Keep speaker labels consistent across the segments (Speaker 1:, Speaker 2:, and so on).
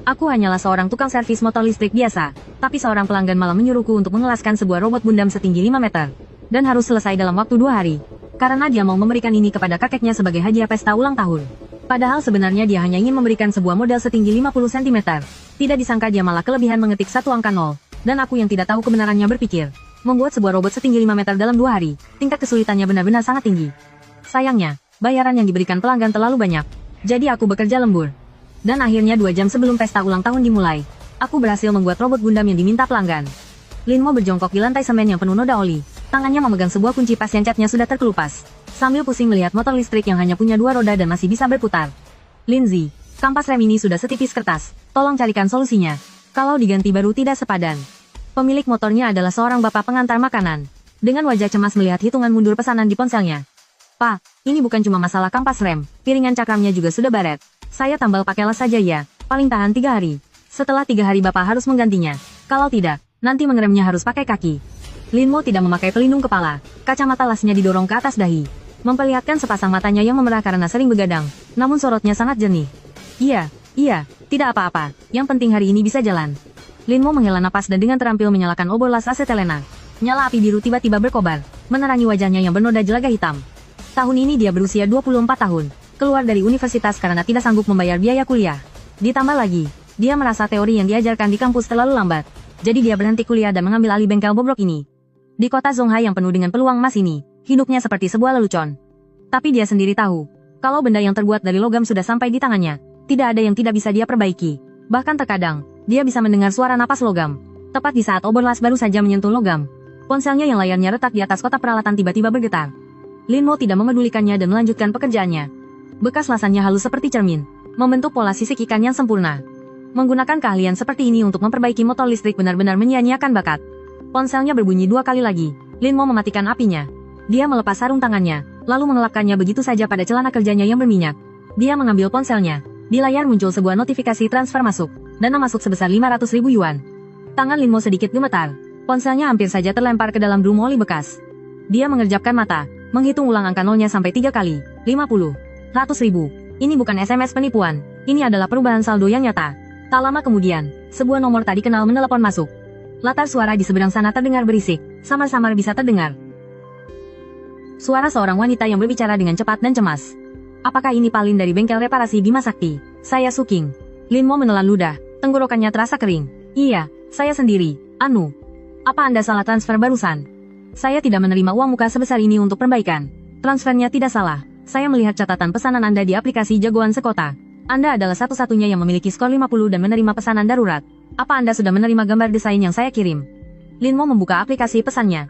Speaker 1: Aku hanyalah seorang tukang servis motor listrik biasa, tapi seorang pelanggan malah menyuruhku untuk mengelaskan sebuah robot Gundam setinggi 5 meter. Dan harus selesai dalam waktu 2 hari. Karena dia mau memberikan ini kepada kakeknya sebagai hadiah pesta ulang tahun. Padahal sebenarnya dia hanya ingin memberikan sebuah model setinggi 50 cm. Tidak disangka dia malah kelebihan mengetik satu angka 0. Dan aku yang tidak tahu kebenarannya berpikir, membuat sebuah robot setinggi 5 meter dalam 2 hari, tingkat kesulitannya benar-benar sangat tinggi. Sayangnya, bayaran yang diberikan pelanggan terlalu banyak. Jadi aku bekerja lembur. Dan akhirnya 2 jam sebelum pesta ulang tahun dimulai, aku berhasil membuat robot Gundam yang diminta pelanggan. Linmo berjongkok di lantai semen yang penuh noda oli. Tangannya memegang sebuah kunci pas yang catnya sudah terkelupas. Sambil pusing melihat motor listrik yang hanya punya 2 roda dan masih bisa berputar. Lindsay, kampas rem ini sudah setipis kertas. Tolong carikan solusinya. Kalau diganti baru tidak sepadan. Pemilik motornya adalah seorang bapak pengantar makanan. Dengan wajah cemas melihat hitungan mundur pesanan di ponselnya. Pak, ini bukan cuma masalah kampas rem, piringan cakramnya juga sudah baret. Saya tambal pakai las saja ya, paling tahan 3 hari. Setelah 3 hari Bapak harus menggantinya. Kalau tidak, nanti mengeremnya harus pakai kaki. Linmo tidak memakai pelindung kepala, kacamata lasnya didorong ke atas dahi. Memperlihatkan sepasang matanya yang memerah karena sering begadang, namun sorotnya sangat jernih. Iya, tidak apa-apa, yang penting hari ini bisa jalan. Linmo menghela napas dan dengan terampil menyalakan obor las asetelena. Nyala api biru tiba-tiba berkobar, menerangi wajahnya yang bernoda jelaga hitam. Tahun ini dia berusia 24 tahun. Keluar dari universitas karena tidak sanggup membayar biaya kuliah. Ditambah lagi, dia merasa teori yang diajarkan di kampus terlalu lambat. Jadi dia berhenti kuliah dan mengambil alih bengkel bobrok ini. Di kota Zonghai yang penuh dengan peluang emas ini, hidupnya seperti sebuah lelucon. Tapi dia sendiri tahu, kalau benda yang terbuat dari logam sudah sampai di tangannya, tidak ada yang tidak bisa dia perbaiki. Bahkan terkadang, dia bisa mendengar suara napas logam. Tepat di saat obor las baru saja menyentuh logam. Ponselnya yang layarnya retak di atas kotak peralatan tiba-tiba bergetar. Linmo tidak memedulikannya dan melanjutkan pekerjaannya. Bekas lasannya halus seperti cermin, membentuk pola sisik ikan yang sempurna. Menggunakan keahlian seperti ini untuk memperbaiki motor listrik benar-benar menyia-nyiakan bakat. Ponselnya berbunyi 2 kali lagi. Linmo mematikan apinya. Dia melepas sarung tangannya, lalu mengelapkannya begitu saja pada celana kerjanya yang berminyak. Dia mengambil ponselnya. Di layar muncul sebuah notifikasi transfer masuk. Dana masuk sebesar 500.000 yuan. Tangan Linmo sedikit gemetar. Ponselnya hampir saja terlempar ke dalam drum oli bekas. Dia mengerjapkan mata, menghitung ulang angka nolnya sampai 3 kali. 50. 100.000. Ini bukan SMS penipuan. Ini adalah perubahan saldo yang nyata. Tak lama kemudian, sebuah nomor tak dikenal menelepon masuk. Latar suara di seberang sana terdengar berisik, samar-samar bisa terdengar. Suara seorang wanita yang berbicara dengan cepat dan cemas. Apakah ini Palin dari bengkel reparasi Bima Sakti? Saya Suking. Linmo menelan ludah, tenggorokannya terasa kering. Iya, saya sendiri, Anu. Apa Anda salah transfer barusan? Saya tidak menerima uang muka sebesar ini untuk perbaikan. Transfernya tidak salah. Saya melihat catatan pesanan Anda di aplikasi jagoan sekota. Anda adalah satu-satunya yang memiliki skor 50 dan menerima pesanan darurat. Apa Anda sudah menerima gambar desain yang saya kirim? Linmo membuka aplikasi pesannya.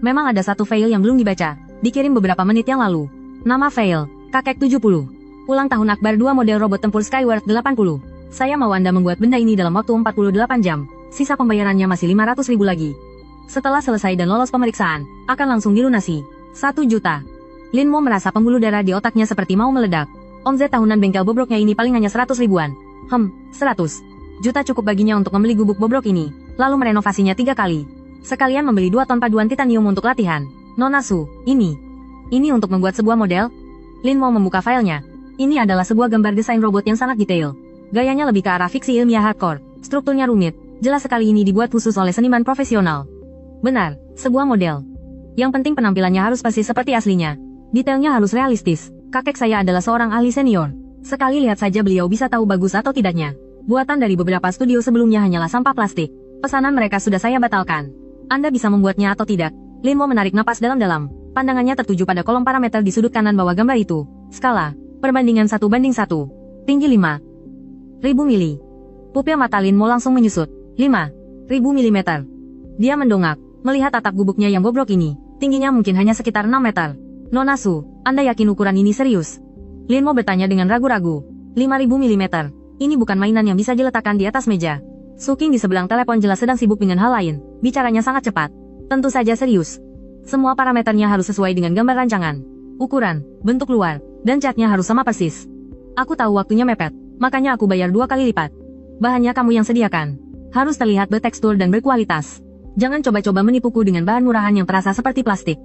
Speaker 1: Memang ada satu file yang belum dibaca, dikirim beberapa menit yang lalu. Nama file, Kakek 70. Ulang tahun Akbar 2 model robot tempur Skyward 80. Saya mau Anda membuat benda ini dalam waktu 48 jam. Sisa pembayarannya masih 500.000 lagi. Setelah selesai dan lolos pemeriksaan, akan langsung dilunasi. 1 juta. Linmo merasa pembuluh darah di otaknya seperti mau meledak. Omzet tahunan bengkel bobroknya ini paling hanya 100 ribuan. 100 juta cukup baginya untuk membeli gubuk bobrok ini, lalu merenovasinya 3 kali. Sekalian membeli 2 ton paduan titanium untuk latihan. Nona Su, ini untuk membuat sebuah model. Linmo membuka filenya. Ini adalah sebuah gambar desain robot yang sangat detail. Gayanya lebih ke arah fiksi ilmiah hardcore, strukturnya rumit. Jelas sekali ini dibuat khusus oleh seniman profesional. Benar, sebuah model. Yang penting penampilannya harus pasti seperti aslinya. Detailnya harus realistis. Kakek saya adalah seorang ahli senior. Sekali lihat saja beliau bisa tahu bagus atau tidaknya. Buatan dari beberapa studio sebelumnya hanyalah sampah plastik. Pesanan mereka sudah saya batalkan. Anda bisa membuatnya atau tidak? Linmo menarik napas dalam-dalam. Pandangannya tertuju pada kolom parameter di sudut kanan bawah gambar itu. Skala, perbandingan 1:1. Tinggi 5.000 mili. Pupil mata Linmo langsung menyusut. 5.000 mm. Dia mendongak, melihat atap gubuknya yang bobrok ini. Tingginya mungkin hanya sekitar 6 meter. Nona Su, Anda yakin ukuran ini serius? Linmo bertanya dengan ragu-ragu. 5.000 mm. Ini bukan mainan yang bisa diletakkan di atas meja. Suking di sebelah telepon jelas sedang sibuk dengan hal lain. Bicaranya sangat cepat. Tentu saja serius. Semua parameternya harus sesuai dengan gambar rancangan. Ukuran, bentuk luar, dan catnya harus sama persis. Aku tahu waktunya mepet, makanya aku bayar 2 kali lipat. Bahannya kamu yang sediakan. Harus terlihat bertekstur dan berkualitas. Jangan coba-coba menipuku dengan bahan murahan yang terasa seperti plastik.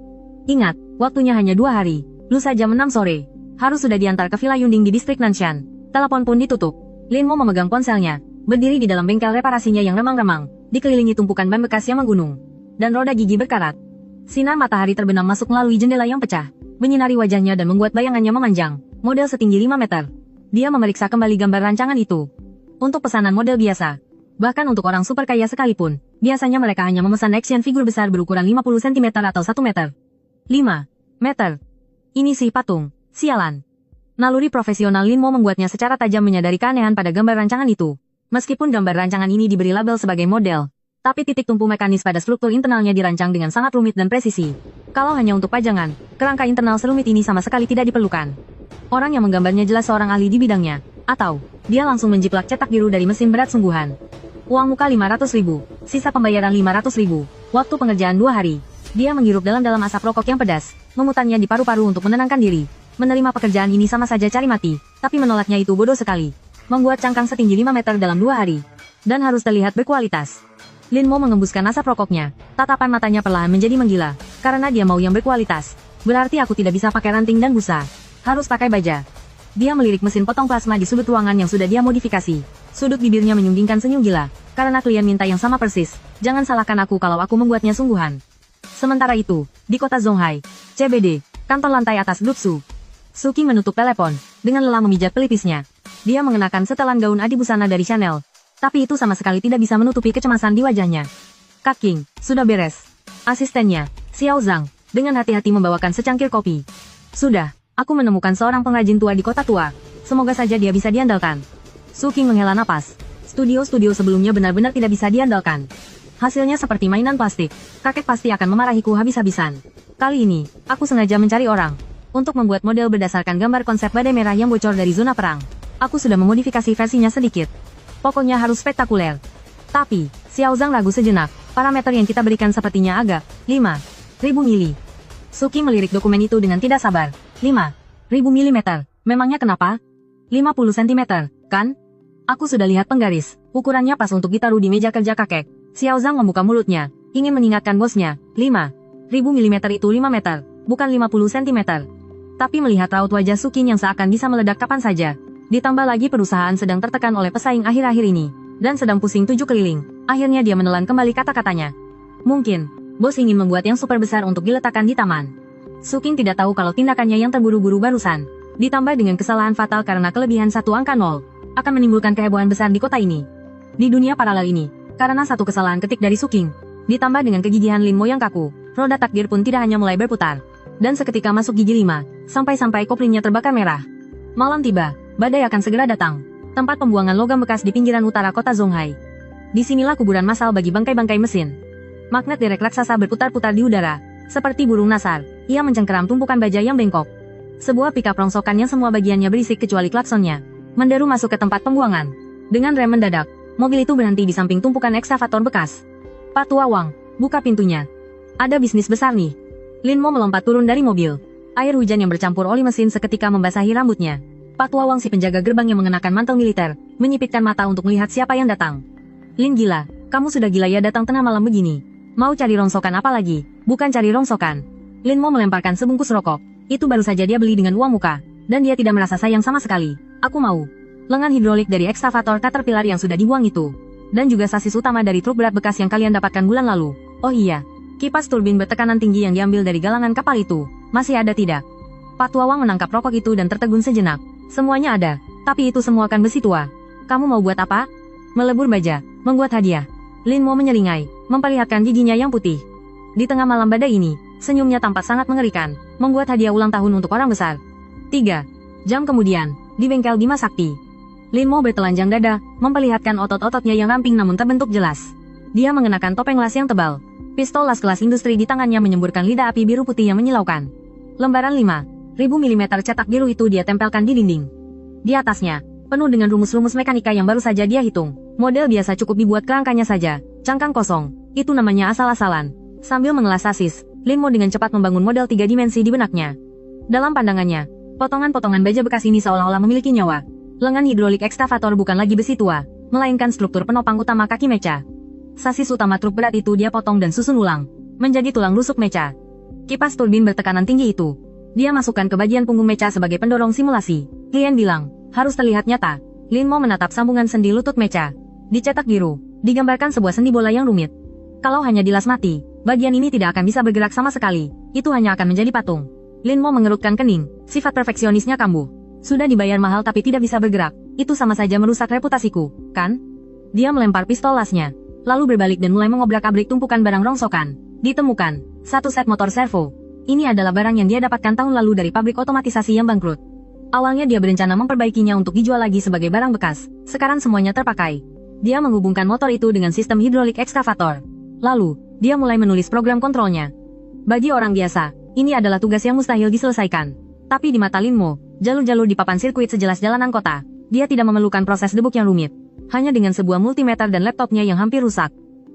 Speaker 1: Ingat, waktunya hanya 2 hari. Lusa jam 6 sore. Harus sudah diantar ke Villa Yunding di distrik Nanshan. Telepon pun ditutup. Linmo memegang ponselnya. berdiri di dalam bengkel reparasinya yang remang-remang, dikelilingi tumpukan ban bekas yang menggunung, dan roda gigi berkarat. Sinar matahari terbenam masuk melalui jendela yang pecah, menyinari wajahnya dan membuat bayangannya memanjang, model setinggi 5 meter. Dia memeriksa kembali gambar rancangan itu. Untuk pesanan model biasa, bahkan untuk orang super kaya sekalipun, biasanya mereka hanya memesan action figure besar berukuran 50 cm atau 1 meter. 5 meter. Ini sih patung, sialan. Naluri profesional Linmo membuatnya secara tajam menyadari keanehan pada gambar rancangan itu. Meskipun gambar rancangan ini diberi label sebagai model, tapi titik tumpu mekanis pada struktur internalnya dirancang dengan sangat rumit dan presisi. Kalau hanya untuk pajangan, kerangka internal serumit ini sama sekali tidak diperlukan. Orang yang menggambarnya jelas seorang ahli di bidangnya, atau dia langsung menjiplak cetak biru dari mesin berat sungguhan. Uang muka 500.000, sisa pembayaran 500.000, waktu pengerjaan 2 hari. Dia menghirup dalam-dalam asap rokok yang pedas, memutarnya di paru-paru untuk menenangkan diri. Menerima pekerjaan ini sama saja cari mati, tapi menolaknya itu bodoh sekali. Membuat cangkang setinggi 5 meter dalam 2 hari. Dan harus terlihat berkualitas. Linmo mengembuskan asap rokoknya, tatapan matanya perlahan menjadi menggila, karena dia mau yang berkualitas. Berarti aku tidak bisa pakai ranting dan busa. Harus pakai baja. Dia melirik mesin potong plasma di sudut ruangan yang sudah dia modifikasi. Sudut bibirnya menyunggingkan senyum gila, karena klien minta yang sama persis. Jangan salahkan aku kalau aku membuatnya sungguhan. Sementara itu, di kota Zonghai, CBD, kantor lantai atas Grup Su. Suki menutup telepon, dengan lelah memijat pelipisnya. Dia mengenakan setelan gaun adibusana dari Chanel, tapi itu sama sekali tidak bisa menutupi kecemasan di wajahnya. Kak King, sudah beres. Asistennya, Xiao Zhang, dengan hati-hati membawakan secangkir kopi. Sudah, aku menemukan seorang pengrajin tua di kota tua. Semoga saja dia bisa diandalkan. Su King menghela napas. Studio-studio sebelumnya benar-benar tidak bisa diandalkan. Hasilnya seperti mainan plastik. Kakek pasti akan memarahiku habis-habisan. Kali ini, aku sengaja mencari orang untuk membuat model berdasarkan gambar konsep badai merah yang bocor dari zona perang. Aku sudah memodifikasi versinya sedikit. Pokoknya harus spektakuler. Tapi, Xiao Zhang ragu sejenak. Parameter yang kita berikan sepertinya agak 5.000 mili. Suki melirik dokumen itu dengan tidak sabar. 5.000 mm. Memangnya kenapa? 50 cm, kan? Aku sudah lihat penggaris. Ukurannya pas untuk ditaruh di meja kerja kakek. Xiao Zhang membuka mulutnya, ingin mengingatkan bosnya. 5.000 mm itu 5 meter, bukan 50 cm. Tapi melihat raut wajah Suki yang seakan bisa meledak kapan saja. Ditambah lagi perusahaan sedang tertekan oleh pesaing akhir-akhir ini, dan sedang pusing 7 keliling. Akhirnya dia menelan kembali kata-katanya. Mungkin, bos ingin membuat yang super besar untuk diletakkan di taman. Suking tidak tahu kalau tindakannya yang terburu-buru barusan, ditambah dengan kesalahan fatal karena kelebihan satu angka 0, akan menimbulkan kehebohan besar di kota ini. Di dunia paralel ini, karena satu kesalahan ketik dari Suking, ditambah dengan kegigihan Linmo yang kaku, roda takdir pun tidak hanya mulai berputar. Dan seketika masuk gigi 5, sampai-sampai koplingnya terbakar merah. Malam tiba. Badai akan segera datang. Tempat pembuangan logam bekas di pinggiran utara kota Zonghai. Disinilah kuburan massal bagi bangkai-bangkai mesin. Magnet derek raksasa berputar-putar di udara. Seperti burung nasar, ia mencengkeram tumpukan baja yang bengkok. Sebuah pickup rongsokan yang semua bagiannya berisik kecuali klaksonnya menderu masuk ke tempat pembuangan. Dengan rem mendadak, mobil itu berhenti di samping tumpukan ekskavator bekas. Pak Tua Wang, buka pintunya. Ada bisnis besar nih. Linmo melompat turun dari mobil. Air hujan yang bercampur oli mesin seketika membasahi rambutnya. Pak Tua Wang si penjaga gerbang yang mengenakan mantel militer, menyipitkan mata untuk melihat siapa yang datang. Lin gila, kamu sudah gila ya datang tengah malam begini. Mau cari rongsokan apa lagi? Bukan cari rongsokan. Lin mau melemparkan sebungkus rokok. Itu baru saja dia beli dengan uang muka. Dan dia tidak merasa sayang sama sekali. Aku mau. Lengan hidrolik dari ekskavator Caterpillar yang sudah dibuang itu. Dan juga sasis utama dari truk berat bekas yang kalian dapatkan bulan lalu. Oh iya. Kipas turbin bertekanan tinggi yang diambil dari galangan kapal itu. Masih ada tidak? Pak Tua Wang menangkap rokok itu dan tertegun sejenak. Semuanya ada, tapi itu semua kan besi tua. Kamu mau buat apa? Melebur baja, membuat hadiah. Lin mau menyeringai, memperlihatkan giginya yang putih. Di tengah malam badai ini, senyumnya tampak sangat mengerikan, membuat hadiah ulang tahun untuk orang besar. 3 jam kemudian, di bengkel Bima Sakti. Lin Mo bertelanjang dada, memperlihatkan otot-ototnya yang ramping namun terbentuk jelas. Dia mengenakan topeng las yang tebal. Pistol las kelas industri di tangannya menyemburkan lidah api biru putih yang menyilaukan. Lembaran 5.000 mm cetak biru itu dia tempelkan di dinding. Di atasnya, penuh dengan rumus-rumus mekanika yang baru saja dia hitung. Model biasa cukup dibuat kerangkanya saja, cangkang kosong. Itu namanya asal-asalan. Sambil mengelas sasis, Lin Mo dengan cepat membangun model 3 dimensi di benaknya. Dalam pandangannya, potongan-potongan baja bekas ini seolah-olah memiliki nyawa. Lengan hidrolik ekskavator bukan lagi besi tua, melainkan struktur penopang utama kaki mecha. Sasis utama truk berat itu dia potong dan susun ulang, menjadi tulang rusuk mecha. Kipas turbin bertekanan tinggi itu, dia masukkan ke bagian punggung mecha sebagai pendorong simulasi. Klien bilang, harus terlihat nyata. Lin Mo menatap sambungan sendi lutut mecha. Dicetak biru, digambarkan sebuah sendi bola yang rumit. Kalau hanya dilas mati, bagian ini tidak akan bisa bergerak sama sekali, itu hanya akan menjadi patung. Lin Mo mengerutkan kening, sifat perfeksionisnya kambuh. Sudah dibayar mahal tapi tidak bisa bergerak, itu sama saja merusak reputasiku, kan? Dia melempar pistol lasnya, lalu berbalik dan mulai mengobrak-abrik tumpukan barang rongsokan. Ditemukan, satu set motor servo. Ini adalah barang yang dia dapatkan tahun lalu dari pabrik otomatisasi yang bangkrut. Awalnya dia berencana memperbaikinya untuk dijual lagi sebagai barang bekas, sekarang semuanya terpakai. Dia menghubungkan motor itu dengan sistem hidrolik ekskavator. Lalu, dia mulai menulis program kontrolnya. Bagi orang biasa, ini adalah tugas yang mustahil diselesaikan. Tapi di mata Lin Mo, jalur-jalur di papan sirkuit sejelas jalanan kota, dia tidak memerlukan proses debug yang rumit. Hanya dengan sebuah multimeter dan laptopnya yang hampir rusak.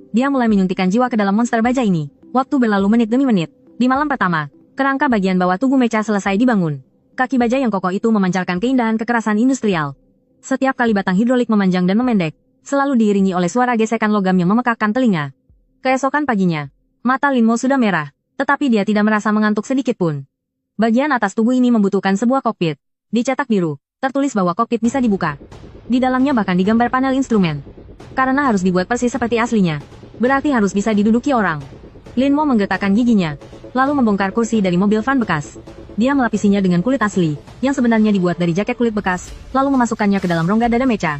Speaker 1: Dia mulai menyuntikkan jiwa ke dalam monster baja ini. Waktu berlalu menit demi menit. Di malam pertama, kerangka bagian bawah tubuh mecha selesai dibangun. Kaki baja yang kokoh itu memancarkan keindahan kekerasan industrial. Setiap kali batang hidrolik memanjang dan memendek, selalu diiringi oleh suara gesekan logam yang memekakkan telinga. Keesokan paginya, mata Lin Mo sudah merah, tetapi dia tidak merasa mengantuk sedikit pun. Bagian atas tubuh ini membutuhkan sebuah kokpit. Dicetak biru, tertulis bahwa kokpit bisa dibuka. Di dalamnya bahkan digambar panel instrumen. Karena harus dibuat persis seperti aslinya, berarti harus bisa diduduki orang. Lin Mo menggetakkan giginya, lalu membongkar kursi dari mobil van bekas. Dia melapisinya dengan kulit asli, yang sebenarnya dibuat dari jaket kulit bekas, lalu memasukkannya ke dalam rongga dada mecha.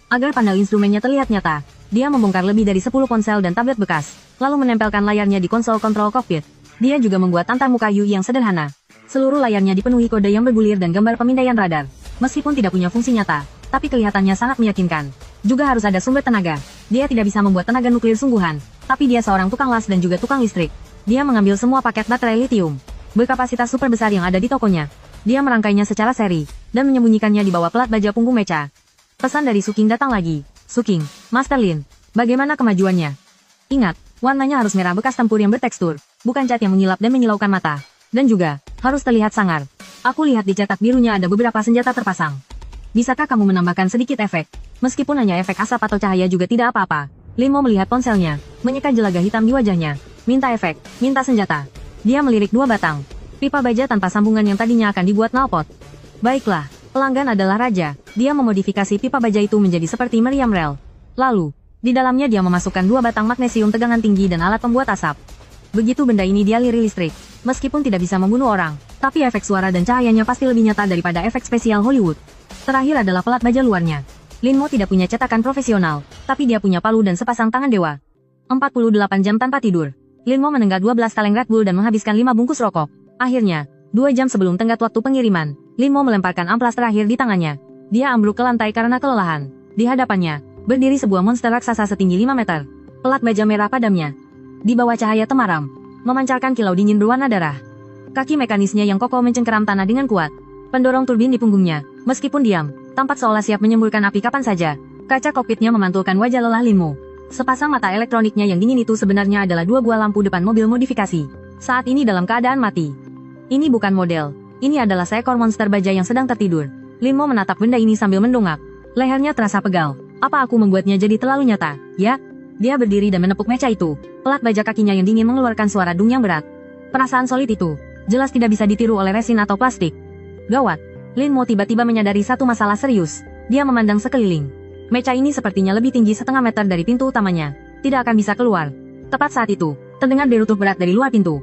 Speaker 1: Agar panel instrumennya terlihat nyata, dia membongkar lebih dari 10 ponsel dan tablet bekas, lalu menempelkan layarnya di konsol kontrol kokpit. Dia juga membuat antarmuka UI yang sederhana. Seluruh layarnya dipenuhi kode yang bergulir dan gambar pemindaian radar. Meskipun tidak punya fungsi nyata, tapi kelihatannya sangat meyakinkan. Juga harus ada sumber tenaga. Dia tidak bisa membuat tenaga nuklir sungguhan, tapi dia seorang tukang las dan juga tukang listrik. Dia mengambil semua paket baterai litium berkapasitas super besar yang ada di tokonya. Dia merangkainya secara seri, dan menyembunyikannya di bawah pelat baja punggung mecha. Pesan dari Suking datang lagi. Suking, Master Lin, bagaimana kemajuannya? Ingat, warnanya harus merah bekas tempur yang bertekstur, bukan cat yang mengilap dan menyilaukan mata. Dan juga, harus terlihat sangar. Aku lihat di cetak birunya ada beberapa senjata terpasang. Bisakah kamu menambahkan sedikit efek? Meskipun hanya efek asap atau cahaya juga tidak apa-apa. Lin Mo melihat ponselnya, menyeka jelaga hitam di wajahnya. Minta efek, minta senjata. Dia melirik 2 batang pipa baja tanpa sambungan yang tadinya akan dibuat knalpot. Baiklah, pelanggan adalah raja. Dia memodifikasi pipa baja itu menjadi seperti meriam rel. Lalu, di dalamnya dia memasukkan 2 batang magnesium tegangan tinggi dan alat pembuat asap. Begitu benda ini dialiri listrik, meskipun tidak bisa membunuh orang, tapi efek suara dan cahayanya pasti lebih nyata daripada efek spesial Hollywood. Terakhir adalah pelat baja luarnya. Lin Mo tidak punya cetakan profesional, tapi dia punya palu dan sepasang tangan dewa. 48 jam tanpa tidur. Lin Mo menenggak 12 kaleng Red Bull dan menghabiskan 5 bungkus rokok. Akhirnya, 2 jam sebelum tenggat waktu pengiriman, Lin Mo melemparkan amplas terakhir di tangannya. Dia ambruk ke lantai karena kelelahan. Di hadapannya, berdiri sebuah monster raksasa setinggi 5 meter. Pelat baja merah padamnya. Di bawah cahaya temaram, memancarkan kilau dingin berwarna darah. Kaki mekanisnya yang kokoh mencengkeram tanah dengan kuat. Pendorong turbin di punggungnya, meskipun diam, tampak seolah siap menyemburkan api kapan saja. Kaca kokpitnya memantulkan wajah lelah Lin Mo. Sepasang mata elektroniknya yang dingin itu sebenarnya adalah 2 buah lampu depan mobil modifikasi. Saat ini dalam keadaan mati. Ini bukan model. Ini adalah seekor monster baja yang sedang tertidur. Lin Mo menatap benda ini sambil mendongak. Lehernya terasa pegal. Apa aku membuatnya jadi terlalu nyata? Ya? Dia berdiri dan menepuk mecha itu. Pelat baja kakinya yang dingin mengeluarkan suara dung yang berat. Perasaan solid itu, jelas tidak bisa ditiru oleh resin atau plastik. Gawat. Lin Mo tiba-tiba menyadari satu masalah serius. Dia memandang sekeliling. Mecha ini sepertinya lebih tinggi setengah meter dari pintu utamanya. Tidak akan bisa keluar. Tepat saat itu, terdengar deru truk berat dari luar pintu.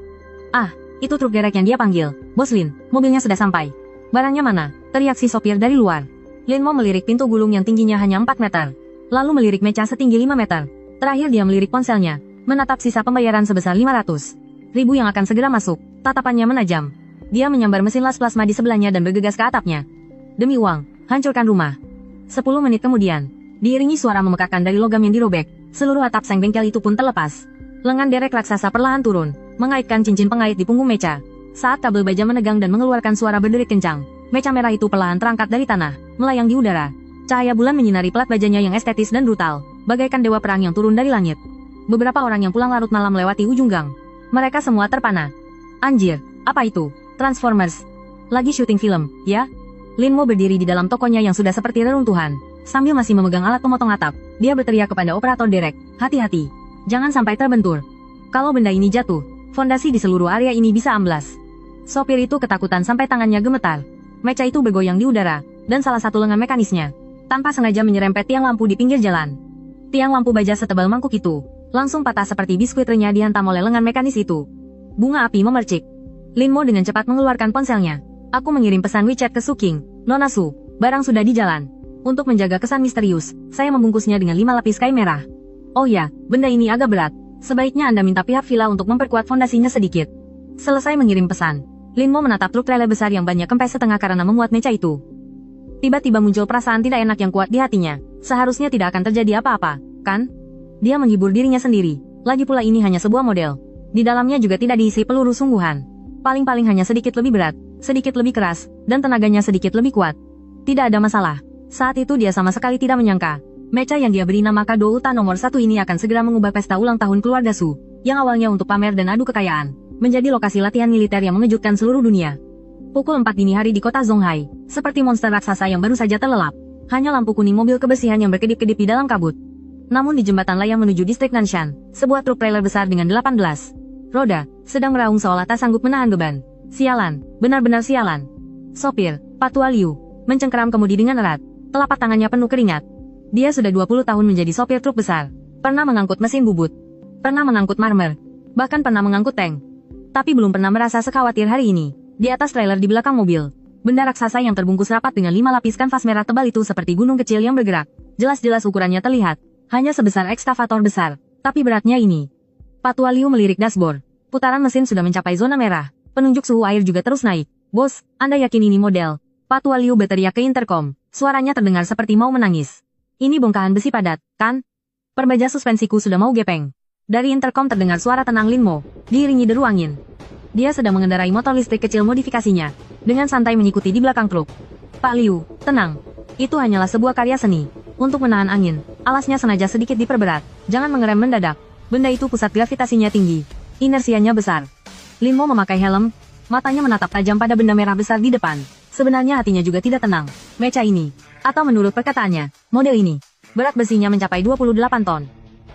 Speaker 1: Ah, itu truk derek yang dia panggil. Bos Lin, mobilnya sudah sampai. Barangnya mana? Teriak si sopir dari luar. Lin Mo melirik pintu gulung yang tingginya hanya 4 meter. Lalu melirik mecha setinggi 5 meter. Terakhir dia melirik ponselnya, menatap sisa pembayaran sebesar 500.000 yang akan segera masuk. Tatapannya menajam. Dia menyambar mesin las plasma di sebelahnya dan bergegas ke atapnya. Demi uang, hancurkan rumah. 10 menit kemudian, diiringi suara memekakkan dari logam yang dirobek, seluruh atap seng bengkel itu pun terlepas. Lengan derek raksasa perlahan turun, mengaitkan cincin pengait di punggung mecha. Saat kabel baja menegang dan mengeluarkan suara berderit kencang, mecha merah itu perlahan terangkat dari tanah, melayang di udara. Cahaya bulan menyinari pelat bajanya yang estetis dan brutal, bagaikan dewa perang yang turun dari langit. Beberapa orang yang pulang larut malam melewati ujung gang. Mereka semua terpana. Anjir, apa itu? Transformers. Lagi syuting film, ya? Lin Mo berdiri di dalam tokonya yang sudah seperti reruntuhan. Sambil masih memegang alat pemotong atap, dia berteriak kepada operator derek, hati-hati. Jangan sampai terbentur. Kalau benda ini jatuh, fondasi di seluruh area ini bisa amblas. Sopir itu ketakutan sampai tangannya gemetar. Mecha itu bergoyang di udara, dan salah satu lengan mekanisnya tanpa sengaja menyerempet tiang lampu di pinggir jalan. Tiang lampu baja setebal mangkuk itu langsung patah seperti biskuit renyah dihantam oleh lengan mekanis itu. Bunga api memercik. Lin Mo dengan cepat mengeluarkan ponselnya. Aku mengirim pesan WeChat ke Suking. Nona Su, barang sudah di jalan. Untuk menjaga kesan misterius, saya membungkusnya dengan 5 lapis kain merah. Oh ya, benda ini agak berat. Sebaiknya Anda minta pihak villa untuk memperkuat fondasinya sedikit. Selesai mengirim pesan, Lin Mo menatap truk trailer besar yang banyak kempes setengah karena memuat meca itu. Tiba-tiba muncul perasaan tidak enak yang kuat di hatinya. Seharusnya tidak akan terjadi apa-apa, kan? Dia menghibur dirinya sendiri. Lagi pula ini hanya sebuah model. Di dalamnya juga tidak diisi peluru sungguhan. Paling-paling hanya sedikit lebih berat, sedikit lebih keras, dan tenaganya sedikit lebih kuat. Tidak ada masalah. Saat itu dia sama sekali tidak menyangka. Mecha yang dia beri nama kado Uta nomor 1 ini akan segera mengubah pesta ulang tahun keluarga Su, yang awalnya untuk pamer dan adu kekayaan, menjadi lokasi latihan militer yang mengejutkan seluruh dunia. Pukul 4 dini hari di kota Zonghai, seperti monster raksasa yang baru saja terlelap. Hanya lampu kuning mobil kebersihan yang berkedip-kedip di dalam kabut. Namun di jembatan layang menuju distrik Nanshan, sebuah truk trailer besar dengan 18 roda, sedang meraung seolah tak sanggup menahan beban. Sialan, benar-benar sialan. Sopir, Patua Liu, mencengkeram kemudi dengan erat. Telapak tangannya penuh keringat. Dia sudah 20 tahun menjadi sopir truk besar. Pernah mengangkut mesin bubut. Pernah mengangkut marmer. Bahkan pernah mengangkut tank. Tapi belum pernah merasa sekhawatir hari ini. Di atas trailer di belakang mobil, benda raksasa yang terbungkus rapat dengan 5 lapis kanvas merah tebal itu seperti gunung kecil yang bergerak. Jelas-jelas ukurannya terlihat. Hanya sebesar ekskavator besar. Tapi beratnya ini. Patua Liu melirik dashboard. Putaran mesin sudah mencapai zona merah. Penunjuk suhu air juga terus naik. Bos, Anda yakin ini model? Patua Liu berteriak ke intercom. Suaranya terdengar seperti mau menangis. Ini bongkahan besi padat, kan? Perbaja suspensiku sudah mau gepeng. Dari intercom terdengar suara tenang Lin Mo, diiringi deru angin. Dia sedang mengendarai motor listrik kecil modifikasinya, dengan santai mengikuti di belakang truk. Pak Liu, tenang. Itu hanyalah sebuah karya seni. Untuk menahan angin, alasnya sengaja sedikit diperberat. Jangan mengerem mendadak. Benda itu pusat gravitasinya tinggi. Inersianya besar. Lin Mo memakai helm, matanya menatap tajam pada benda merah besar di depan. Sebenarnya hatinya juga tidak tenang. Mecha ini, atau menurut perkataannya, model ini, berat besinya mencapai 28 ton.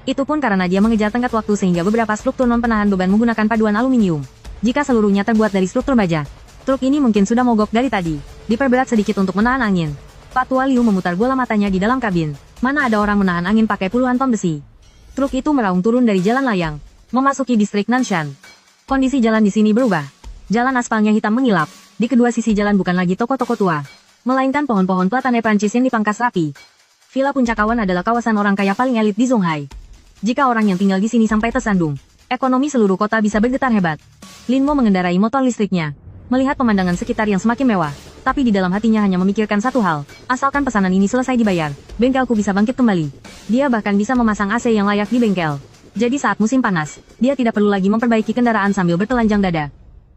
Speaker 1: Itu pun karena dia mengejar tenggat waktu sehingga beberapa struktur non-penahan beban menggunakan paduan aluminium. Jika seluruhnya terbuat dari struktur baja, truk ini mungkin sudah mogok dari tadi. Diperberat sedikit untuk menahan angin. Patua Liu memutar bola matanya di dalam kabin. Mana ada orang menahan angin pakai puluhan ton besi. Truk itu meraung turun dari jalan layang, memasuki distrik Nanshan. Kondisi jalan di sini berubah. Jalan aspalnya hitam mengilap. Di kedua sisi jalan bukan lagi toko-toko tua, melainkan pohon-pohon platane Prancis yang dipangkas rapi. Villa Puncak Awan adalah kawasan orang kaya paling elit di Zonghai. Jika orang yang tinggal di sini sampai tersandung, ekonomi seluruh kota bisa bergetar hebat. Lin Mo mengendarai motor listriknya, melihat pemandangan sekitar yang semakin mewah, tapi di dalam hatinya hanya memikirkan satu hal, asalkan pesanan ini selesai dibayar, bengkelku bisa bangkit kembali. Dia bahkan bisa memasang AC yang layak di bengkel. Jadi saat musim panas, dia tidak perlu lagi memperbaiki kendaraan sambil bertelanjang dada.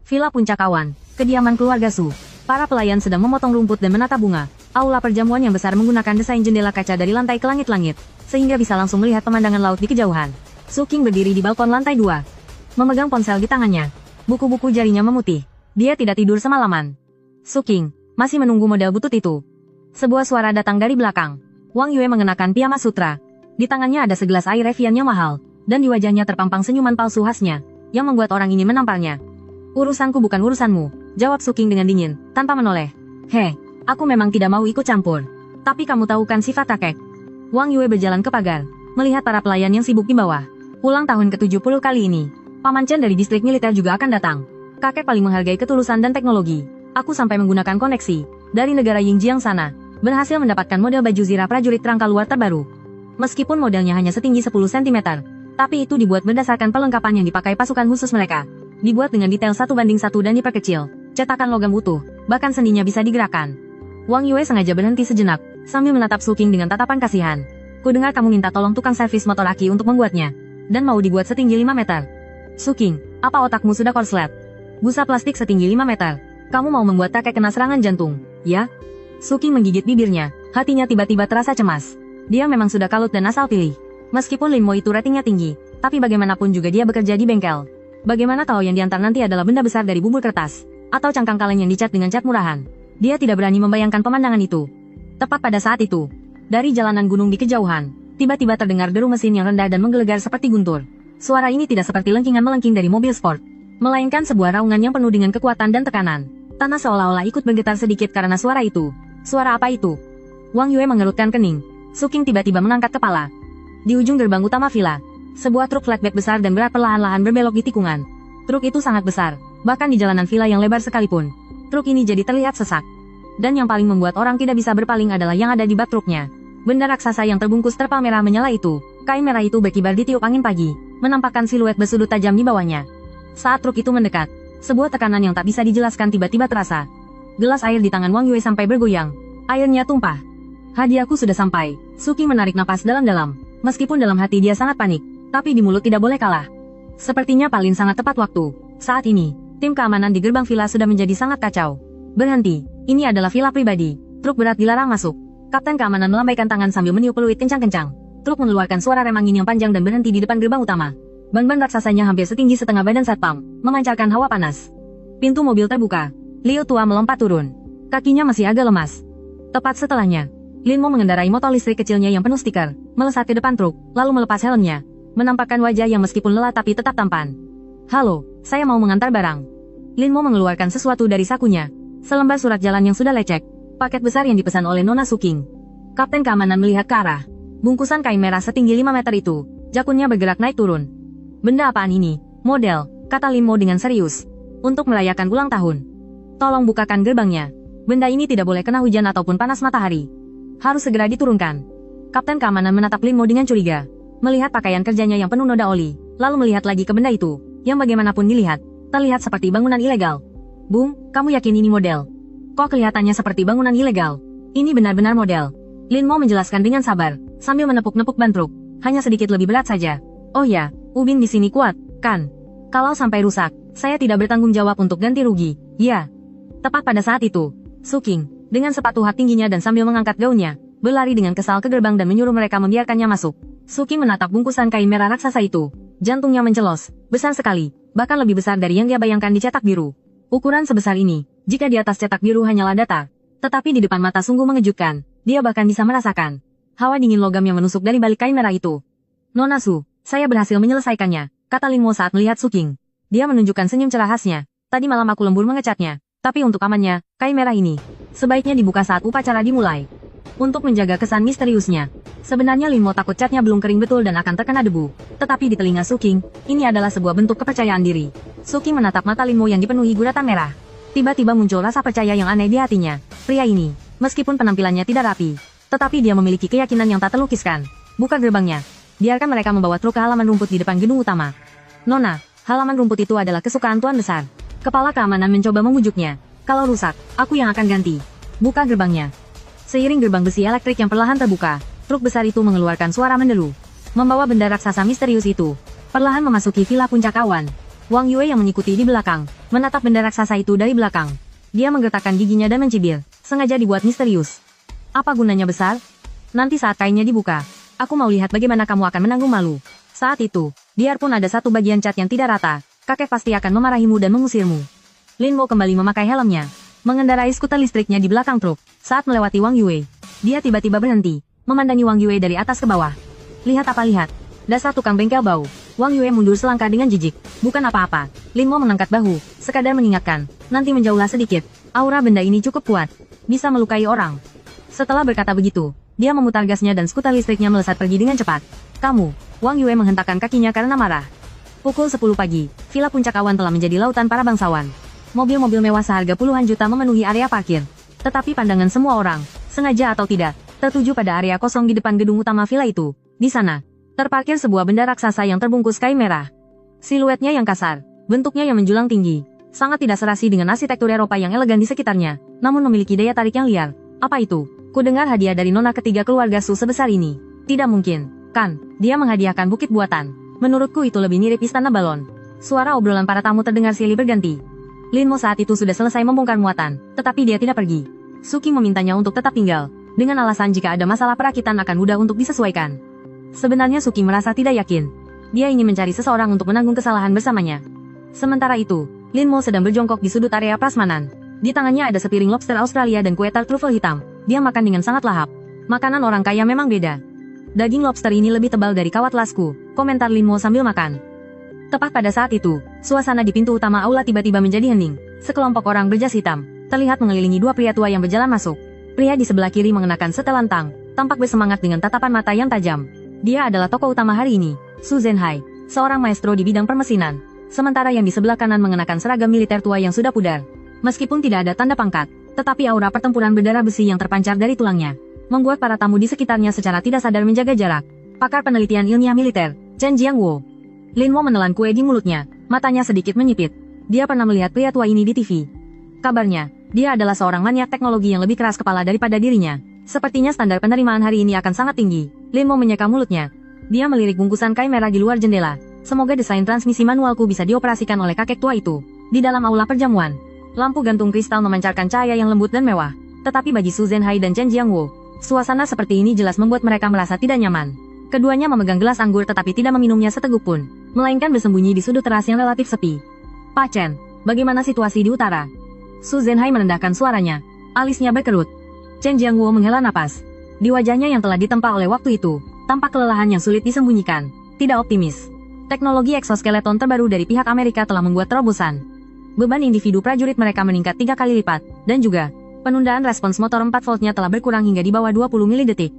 Speaker 1: Villa Puncak Awan, kediaman keluarga Su. Para pelayan sedang memotong rumput dan menata bunga. Aula perjamuan yang besar menggunakan desain jendela kaca dari lantai ke langit-langit, sehingga bisa langsung melihat pemandangan laut di kejauhan. Su King berdiri di balkon lantai 2, memegang ponsel di tangannya. Buku-buku jarinya memutih. Dia tidak tidur semalaman. Su King masih menunggu model butut itu. Sebuah suara datang dari belakang. Wang Yue mengenakan piyama sutra. Di tangannya ada segelas air Evian yang mahal, dan di wajahnya terpampang senyuman palsu khasnya, yang membuat orang ini menamparnya. Urusanku bukan urusanmu, jawab Su King dengan dingin, tanpa menoleh. Heh, aku memang tidak mau ikut campur. Tapi kamu tahu kan sifat kakek. Wang Yue berjalan ke pagar, melihat para pelayan yang sibuk di bawah. Ulang tahun ke-70 kali ini, Paman Chen dari distrik militer juga akan datang. Kakek paling menghargai ketulusan dan teknologi. Aku sampai menggunakan koneksi dari negara Yingjiang sana, berhasil mendapatkan model baju zirah prajurit rangka luar terbaru. Meskipun modelnya hanya setinggi 10 cm, tapi itu dibuat berdasarkan perlengkapan yang dipakai pasukan khusus mereka. Dibuat dengan detail 1:1 dan diperkecil, cetakan logam utuh, bahkan sendinya bisa digerakkan. Wang Yue sengaja berhenti sejenak, sambil menatap Su King dengan tatapan kasihan. Kudengar kamu minta tolong tukang servis motor aki untuk membuatnya, dan mau dibuat setinggi 5 meter. Su King, apa otakmu sudah korslet? Busa plastik setinggi 5 meter. Kamu mau membuat kakek kena serangan jantung, ya? Su King menggigit bibirnya, hatinya tiba-tiba terasa cemas. Dia memang sudah kalut dan asal pilih. Meskipun Lin Mo itu ratingnya tinggi, tapi bagaimanapun juga dia bekerja di bengkel. Bagaimana tahu yang diantar nanti adalah benda besar dari bubur kertas, atau cangkang kaleng yang dicat dengan cat murahan. Dia tidak berani membayangkan pemandangan itu. Tepat pada saat itu, dari jalanan gunung di kejauhan, tiba-tiba terdengar deru mesin yang rendah dan menggelegar seperti guntur. Suara ini tidak seperti lengkingan melengking dari mobil sport, melainkan sebuah raungan yang penuh dengan kekuatan dan tekanan. Tanah seolah-olah ikut bergetar sedikit karena suara itu. Suara apa itu? Wang Yue mengerutkan kening. Su King tiba-tiba mengangkat kepala. Di ujung gerbang utama villa, sebuah truk flatbed besar dan berat perlahan-lahan berbelok di tikungan. Truk itu sangat besar, bahkan di jalanan villa yang lebar sekalipun. Truk ini jadi terlihat sesak. Dan yang paling membuat orang tidak bisa berpaling adalah yang ada di bak truknya. Benda raksasa yang terbungkus terpal merah menyala itu. Kain merah itu berkibar di tiup angin pagi, menampakkan siluet bersudut tajam di bawahnya. Saat truk itu mendekat, sebuah tekanan yang tak bisa dijelaskan tiba-tiba terasa. Gelas air di tangan Wang Yue sampai bergoyang. Airnya tumpah. Hadiahku sudah sampai. Suki menarik napas dalam-dalam. Meskipun dalam hati dia sangat panik, tapi di mulut tidak boleh kalah. Sepertinya Palin sangat tepat waktu. Saat ini, tim keamanan di gerbang villa sudah menjadi sangat kacau. Berhenti, ini adalah villa pribadi. Truk berat dilarang masuk. Kapten keamanan melambaikan tangan sambil meniup peluit kencang-kencang. Truk mengeluarkan suara rem angin yang panjang dan berhenti di depan gerbang utama. Ban-ban raksasanya hampir setinggi setengah badan satpam, memancarkan hawa panas. Pintu mobil terbuka. Liu tua melompat turun. Kakinya masih agak lemas. Tepat setelahnya, Lin Mo mengendarai motor listrik kecilnya yang penuh stiker, melesat ke depan truk, lalu melepas helmnya, menampakkan wajah yang meskipun lelah tapi tetap tampan. Halo, saya mau mengantar barang. Lin Mo mengeluarkan sesuatu dari sakunya. Selembar surat jalan yang sudah lecek, paket besar yang dipesan oleh Nona Suking. Kapten keamanan melihat ke arah bungkusan kain merah setinggi 5 meter itu. Jakunnya bergerak naik turun. Benda apaan ini? Model, kata Lin Mo dengan serius. Untuk merayakan ulang tahun. Tolong bukakan gerbangnya. Benda ini tidak boleh kena hujan ataupun panas matahari. Harus segera diturunkan. Kapten keamanan menatap Lin Mo dengan curiga. Melihat pakaian kerjanya yang penuh noda oli, lalu melihat lagi ke benda itu, yang bagaimanapun dilihat, terlihat seperti bangunan ilegal. Bung, kamu yakin ini model? Kok kelihatannya seperti bangunan ilegal? Ini benar-benar model. Lin Mo menjelaskan dengan sabar, sambil menepuk-nepuk ban truk. Hanya sedikit lebih berat saja. Oh ya, ubin di sini kuat, kan? Kalau sampai rusak, saya tidak bertanggung jawab untuk ganti rugi. Ya. Tepat pada saat itu, Suking, dengan sepatu hat tingginya dan sambil mengangkat gaunnya, berlari dengan kesal ke gerbang dan menyuruh mereka membiarkannya masuk. Suking menatap bungkusan kain merah raksasa itu. Jantungnya mencelos, besar sekali, bahkan lebih besar dari yang dia bayangkan di cetak biru. Ukuran sebesar ini, jika di atas cetak biru hanyalah data. Tetapi di depan mata sungguh mengejutkan, dia bahkan bisa merasakan hawa dingin logam yang menusuk dari balik kain merah itu. Nona Su, saya berhasil menyelesaikannya, kata Lin Mo saat melihat Suking. Dia menunjukkan senyum cerah khasnya. Tadi malam aku lembur mengecatnya, tapi untuk amannya, kain merah ini sebaiknya dibuka saat upacara dimulai. Untuk menjaga kesan misteriusnya, sebenarnya Lin Mo takut catnya belum kering betul dan akan terkena debu. Tetapi di telinga Suking, ini adalah sebuah bentuk kepercayaan diri. Suking menatap mata Lin Mo yang dipenuhi guratan merah. Tiba-tiba muncul rasa percaya yang aneh di hatinya. Pria ini, meskipun penampilannya tidak rapi, tetapi dia memiliki keyakinan yang tak terlukiskan. Buka gerbangnya. Biarkan mereka membawa truk ke halaman rumput di depan gedung utama. Nona, halaman rumput itu adalah kesukaan Tuan Besar. Kepala keamanan mencoba memujuknya. Kalau rusak, aku yang akan ganti. Buka gerbangnya. Seiring gerbang besi elektrik yang perlahan terbuka, truk besar itu mengeluarkan suara menderu. Membawa benda raksasa misterius itu, perlahan memasuki villa puncak awan. Wang Yue yang mengikuti di belakang, menatap benda raksasa itu dari belakang. Dia menggertakkan giginya dan mencibir, sengaja dibuat misterius. Apa gunanya besar? Nanti saat kainnya dibuka, aku mau lihat bagaimana kamu akan menanggung malu. Saat itu, biarpun ada satu bagian cat yang tidak rata, kakek pasti akan memarahimu dan mengusirmu. Lin Mo kembali memakai helmnya, mengendarai skuter listriknya di belakang truk. Saat melewati Wang Yue, dia tiba-tiba berhenti, memandangi Wang Yue dari atas ke bawah. Lihat apa lihat? Dasar tukang bengkel bau. Wang Yue mundur selangkah dengan jijik. Bukan apa-apa. Lin Mo mengangkat bahu, sekadar mengingatkan. Nanti menjauhlah sedikit. Aura benda ini cukup kuat, bisa melukai orang. Setelah berkata begitu, dia memutar gasnya dan skuter listriknya melesat pergi dengan cepat. Kamu, Wang Yue menghentakkan kakinya karena marah. Pukul 10 pagi, villa puncak awan telah menjadi lautan para bangsawan. Mobil-mobil mewah seharga puluhan juta memenuhi area parkir. Tetapi pandangan semua orang, sengaja atau tidak, tertuju pada area kosong di depan gedung utama villa itu. Di sana, terparkir sebuah benda raksasa yang terbungkus kain merah. Siluetnya yang kasar, bentuknya yang menjulang tinggi, sangat tidak serasi dengan arsitektur Eropa yang elegan di sekitarnya, namun memiliki daya tarik yang liar. Apa itu? Kudengar hadiah dari nona ketiga keluarga Su sebesar ini. Tidak mungkin, kan? Dia menghadiahkan bukit buatan. Menurutku itu lebih mirip istana balon. Suara obrolan para tamu terdengar silih berganti. Lin Mo saat itu sudah selesai membongkar muatan, tetapi dia tidak pergi. Suking memintanya untuk tetap tinggal, dengan alasan jika ada masalah perakitan akan mudah untuk disesuaikan. Sebenarnya Suking merasa tidak yakin. Dia ingin mencari seseorang untuk menanggung kesalahan bersamanya. Sementara itu, Lin Mo sedang berjongkok di sudut area prasmanan. Di tangannya ada sepiring lobster Australia dan kue tart truffle hitam. Dia makan dengan sangat lahap. Makanan orang kaya memang beda. Daging lobster ini lebih tebal dari kawat lasku, komentar Lin Mo sambil makan. Tepat pada saat itu, suasana di pintu utama aula tiba-tiba menjadi hening. Sekelompok orang berjas hitam terlihat mengelilingi dua pria tua yang berjalan masuk. Pria di sebelah kiri mengenakan setelan tang, tampak bersemangat dengan tatapan mata yang tajam. Dia adalah tokoh utama hari ini, Su Zhenhai, seorang maestro di bidang permesinan. Sementara yang di sebelah kanan mengenakan seragam militer tua yang sudah pudar. Meskipun tidak ada tanda pangkat, tetapi aura pertempuran berdarah besi yang terpancar dari tulangnya membuat para tamu di sekitarnya secara tidak sadar menjaga jarak. Pakar penelitian ilmiah militer, Chen Jiangwo. Lin Mo menelan kue di mulutnya, matanya sedikit menyipit. Dia pernah melihat pria tua ini di TV. Kabarnya, dia adalah seorang maniak teknologi yang lebih keras kepala daripada dirinya. Sepertinya standar penerimaan hari ini akan sangat tinggi. Lin Mo menyeka mulutnya. Dia melirik bungkusan kain merah di luar jendela. Semoga desain transmisi manualku bisa dioperasikan oleh kakek tua itu. Di dalam aula perjamuan, lampu gantung kristal memancarkan cahaya yang lembut dan mewah. Tetapi bagi Su Zhenhai dan Chen Jiangwo, suasana seperti ini jelas membuat mereka merasa tidak nyaman. Keduanya memegang gelas anggur tetapi tidak meminumnya seteguk pun, melainkan bersembunyi di sudut teras yang relatif sepi. Pak Chen, bagaimana situasi di utara? Su Zhenhai merendahkan suaranya. Alisnya berkerut. Chen Jiangwo menghela napas. Di wajahnya yang telah ditempa oleh waktu itu, tampak kelelahan yang sulit disembunyikan. Tidak optimis. Teknologi eksoskeleton terbaru dari pihak Amerika telah membuat terobosan. Beban individu prajurit mereka meningkat 3 kali lipat, dan juga, penundaan respons motor 4 voltnya telah berkurang hingga di bawah 20 milidetik.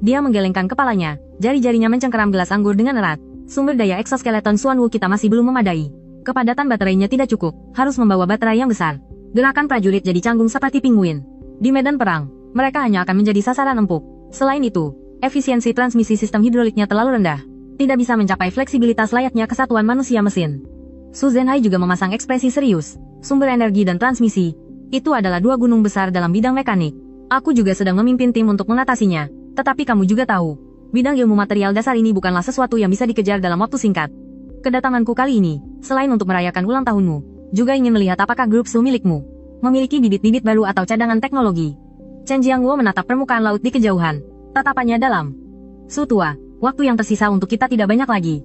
Speaker 1: Dia menggelengkan kepalanya, jari-jarinya mencengkeram gelas anggur dengan erat. Sumber daya eksoskeleton Xuanwu kita masih belum memadai. Kepadatan baterainya tidak cukup, harus membawa baterai yang besar. Gerakan prajurit jadi canggung seperti pinguin. Di medan perang, mereka hanya akan menjadi sasaran empuk. Selain itu, efisiensi transmisi sistem hidroliknya terlalu rendah. Tidak bisa mencapai fleksibilitas layaknya kesatuan manusia mesin. Su Zhenhai juga memasang ekspresi serius. Sumber energi dan transmisi, itu adalah 2 gunung besar dalam bidang mekanik. Aku juga sedang memimpin tim untuk mengatasinya. Tetapi kamu juga tahu, bidang ilmu material dasar ini bukanlah sesuatu yang bisa dikejar dalam waktu singkat. Kedatanganku kali ini, selain untuk merayakan ulang tahunmu, juga ingin melihat apakah grup Su milikmu memiliki bibit-bibit baru atau cadangan teknologi. Chen Jiangwo menatap permukaan laut di kejauhan. Tatapannya dalam. Su tua, waktu yang tersisa untuk kita tidak banyak lagi.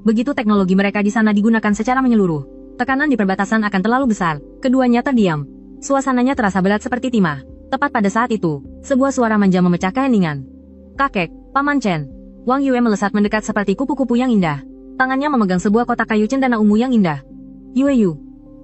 Speaker 1: Begitu teknologi mereka di sana digunakan secara menyeluruh, tekanan di perbatasan akan terlalu besar. Keduanya terdiam. Suasananya terasa berat seperti timah. Tepat pada saat itu, sebuah suara manja memecah keheningan. Kakek, Paman Chen. Wang Yue melesat mendekat seperti kupu-kupu yang indah. Tangannya memegang sebuah kotak kayu cendana ungu yang indah. Yue Yu.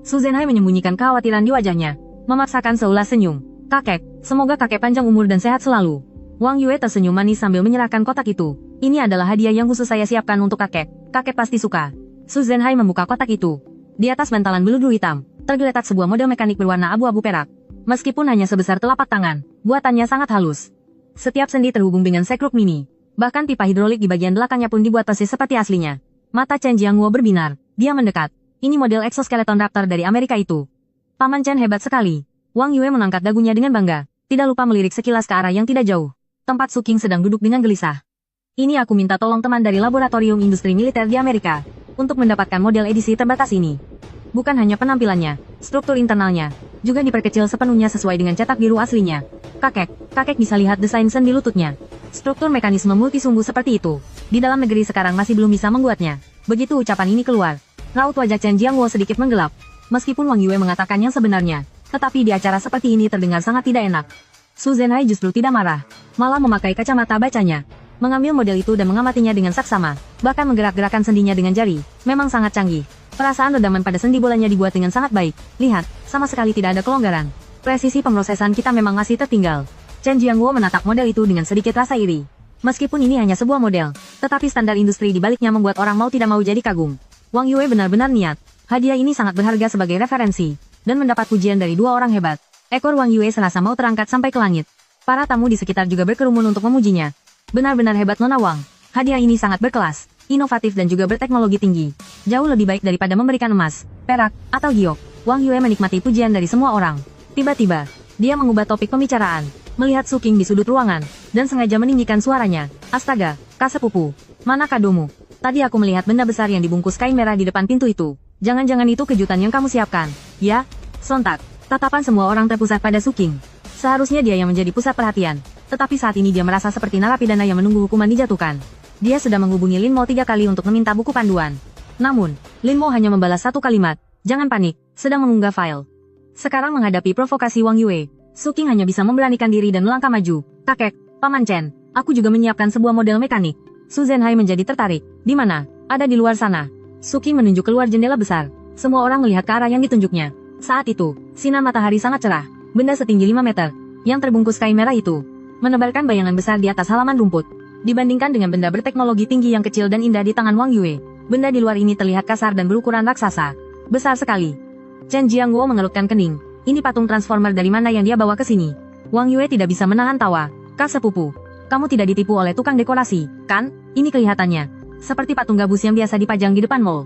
Speaker 1: Su Zhenhai menyembunyikan kekhawatiran di wajahnya, memaksakan seulas senyum. Kakek, semoga kakek panjang umur dan sehat selalu. Wang Yue tersenyum manis sambil menyerahkan kotak itu. Ini adalah hadiah yang khusus saya siapkan untuk kakek. Kakek pasti suka. Su Zhenhai membuka kotak itu. Di atas bantalan beludu hitam, tergeletak sebuah model mekanik berwarna abu-abu perak. Meskipun hanya sebesar telapak tangan, buatannya sangat halus. Setiap sendi terhubung dengan sekruk mini. Bahkan pipa hidrolik di bagian belakangnya pun dibuat persis seperti aslinya. Mata Chen Jiangwo berbinar. Dia mendekat. Ini model exoskeleton raptor dari Amerika itu. Paman Chen hebat sekali. Wang Yue mengangkat dagunya dengan bangga. Tidak lupa melirik sekilas ke arah yang tidak jauh. Tempat Su Qing sedang duduk dengan gelisah. Ini aku minta tolong teman dari laboratorium industri militer di Amerika untuk mendapatkan model edisi terbatas ini. Bukan hanya penampilannya, struktur internalnya juga diperkecil sepenuhnya sesuai dengan cetak biru aslinya. Kakek bisa lihat desain sendi lututnya. Struktur mekanisme multisumbu seperti itu. Di dalam negeri sekarang masih belum bisa membuatnya. Begitu ucapan ini keluar, raut wajah Chen Jiangwo sedikit menggelap. Meskipun Wang Yue mengatakan yang sebenarnya, tetapi di acara seperti ini terdengar sangat tidak enak. Su Zhenhai justru tidak marah, malah memakai kacamata bacanya. Mengambil model itu dan mengamatinya dengan saksama, bahkan menggerak-gerakkan sendinya dengan jari, memang sangat canggih. Perasaan redaman pada sendi bolanya dibuat dengan sangat baik. Lihat, sama sekali tidak ada kelonggaran. Presisi pemrosesan kita memang masih tertinggal. Chen Jiangwo menatap model itu dengan sedikit rasa iri. Meskipun ini hanya sebuah model, tetapi standar industri di baliknya membuat orang mau tidak mau jadi kagum. Wang Yue benar-benar niat. Hadiah ini sangat berharga sebagai referensi, dan mendapat pujian dari 2 orang hebat. Ekor Wang Yue serasa mau terangkat sampai ke langit. Para tamu di sekitar juga berkerumun untuk memujinya. Benar-benar hebat Nona Wang. Hadiah ini sangat berkelas, inovatif dan juga berteknologi tinggi. Jauh lebih baik daripada memberikan emas, perak, atau giok. Wang Yue menikmati pujian dari semua orang. Tiba-tiba, dia mengubah topik pembicaraan, melihat Su Qing di sudut ruangan, dan sengaja meninggikan suaranya. Astaga, Kak Sepupu, mana kadomu? Tadi aku melihat benda besar yang dibungkus kain merah di depan pintu itu. Jangan-jangan itu kejutan yang kamu siapkan, ya? Sontak, tatapan semua orang terpusat pada Su Qing. Seharusnya dia yang menjadi pusat perhatian. Tetapi saat ini dia merasa seperti narapidana yang menunggu hukuman dijatuhkan. Dia sudah menghubungi Lin Mo 3 kali untuk meminta buku panduan. Namun, Lin Mo hanya membalas 1 kalimat. Jangan panik, sedang mengunggah file. Sekarang menghadapi provokasi Wang Yue, Su Qing hanya bisa memberanikan diri dan melangkah maju. Kakek, Paman Chen, aku juga menyiapkan sebuah model mekanik. Su Zhenhai menjadi tertarik. Di mana? Ada di luar sana. Su Qing menunjuk keluar jendela besar. Semua orang melihat ke arah yang ditunjuknya. Saat itu, sinar matahari sangat cerah. Benda setinggi 5 meter, yang terbungkus kain merah itu, menebarkan bayangan besar di atas halaman rumput. Dibandingkan dengan benda berteknologi tinggi yang kecil dan indah di tangan Wang Yue, benda di luar ini terlihat kasar dan berukuran raksasa. Besar sekali. Chen Jiangguo mengerutkan kening. Ini patung transformer dari mana yang dia bawa ke sini? Wang Yue tidak bisa menahan tawa. Kak sepupu, kamu tidak ditipu oleh tukang dekorasi, kan? Ini kelihatannya seperti patung gabus yang biasa dipajang di depan mall.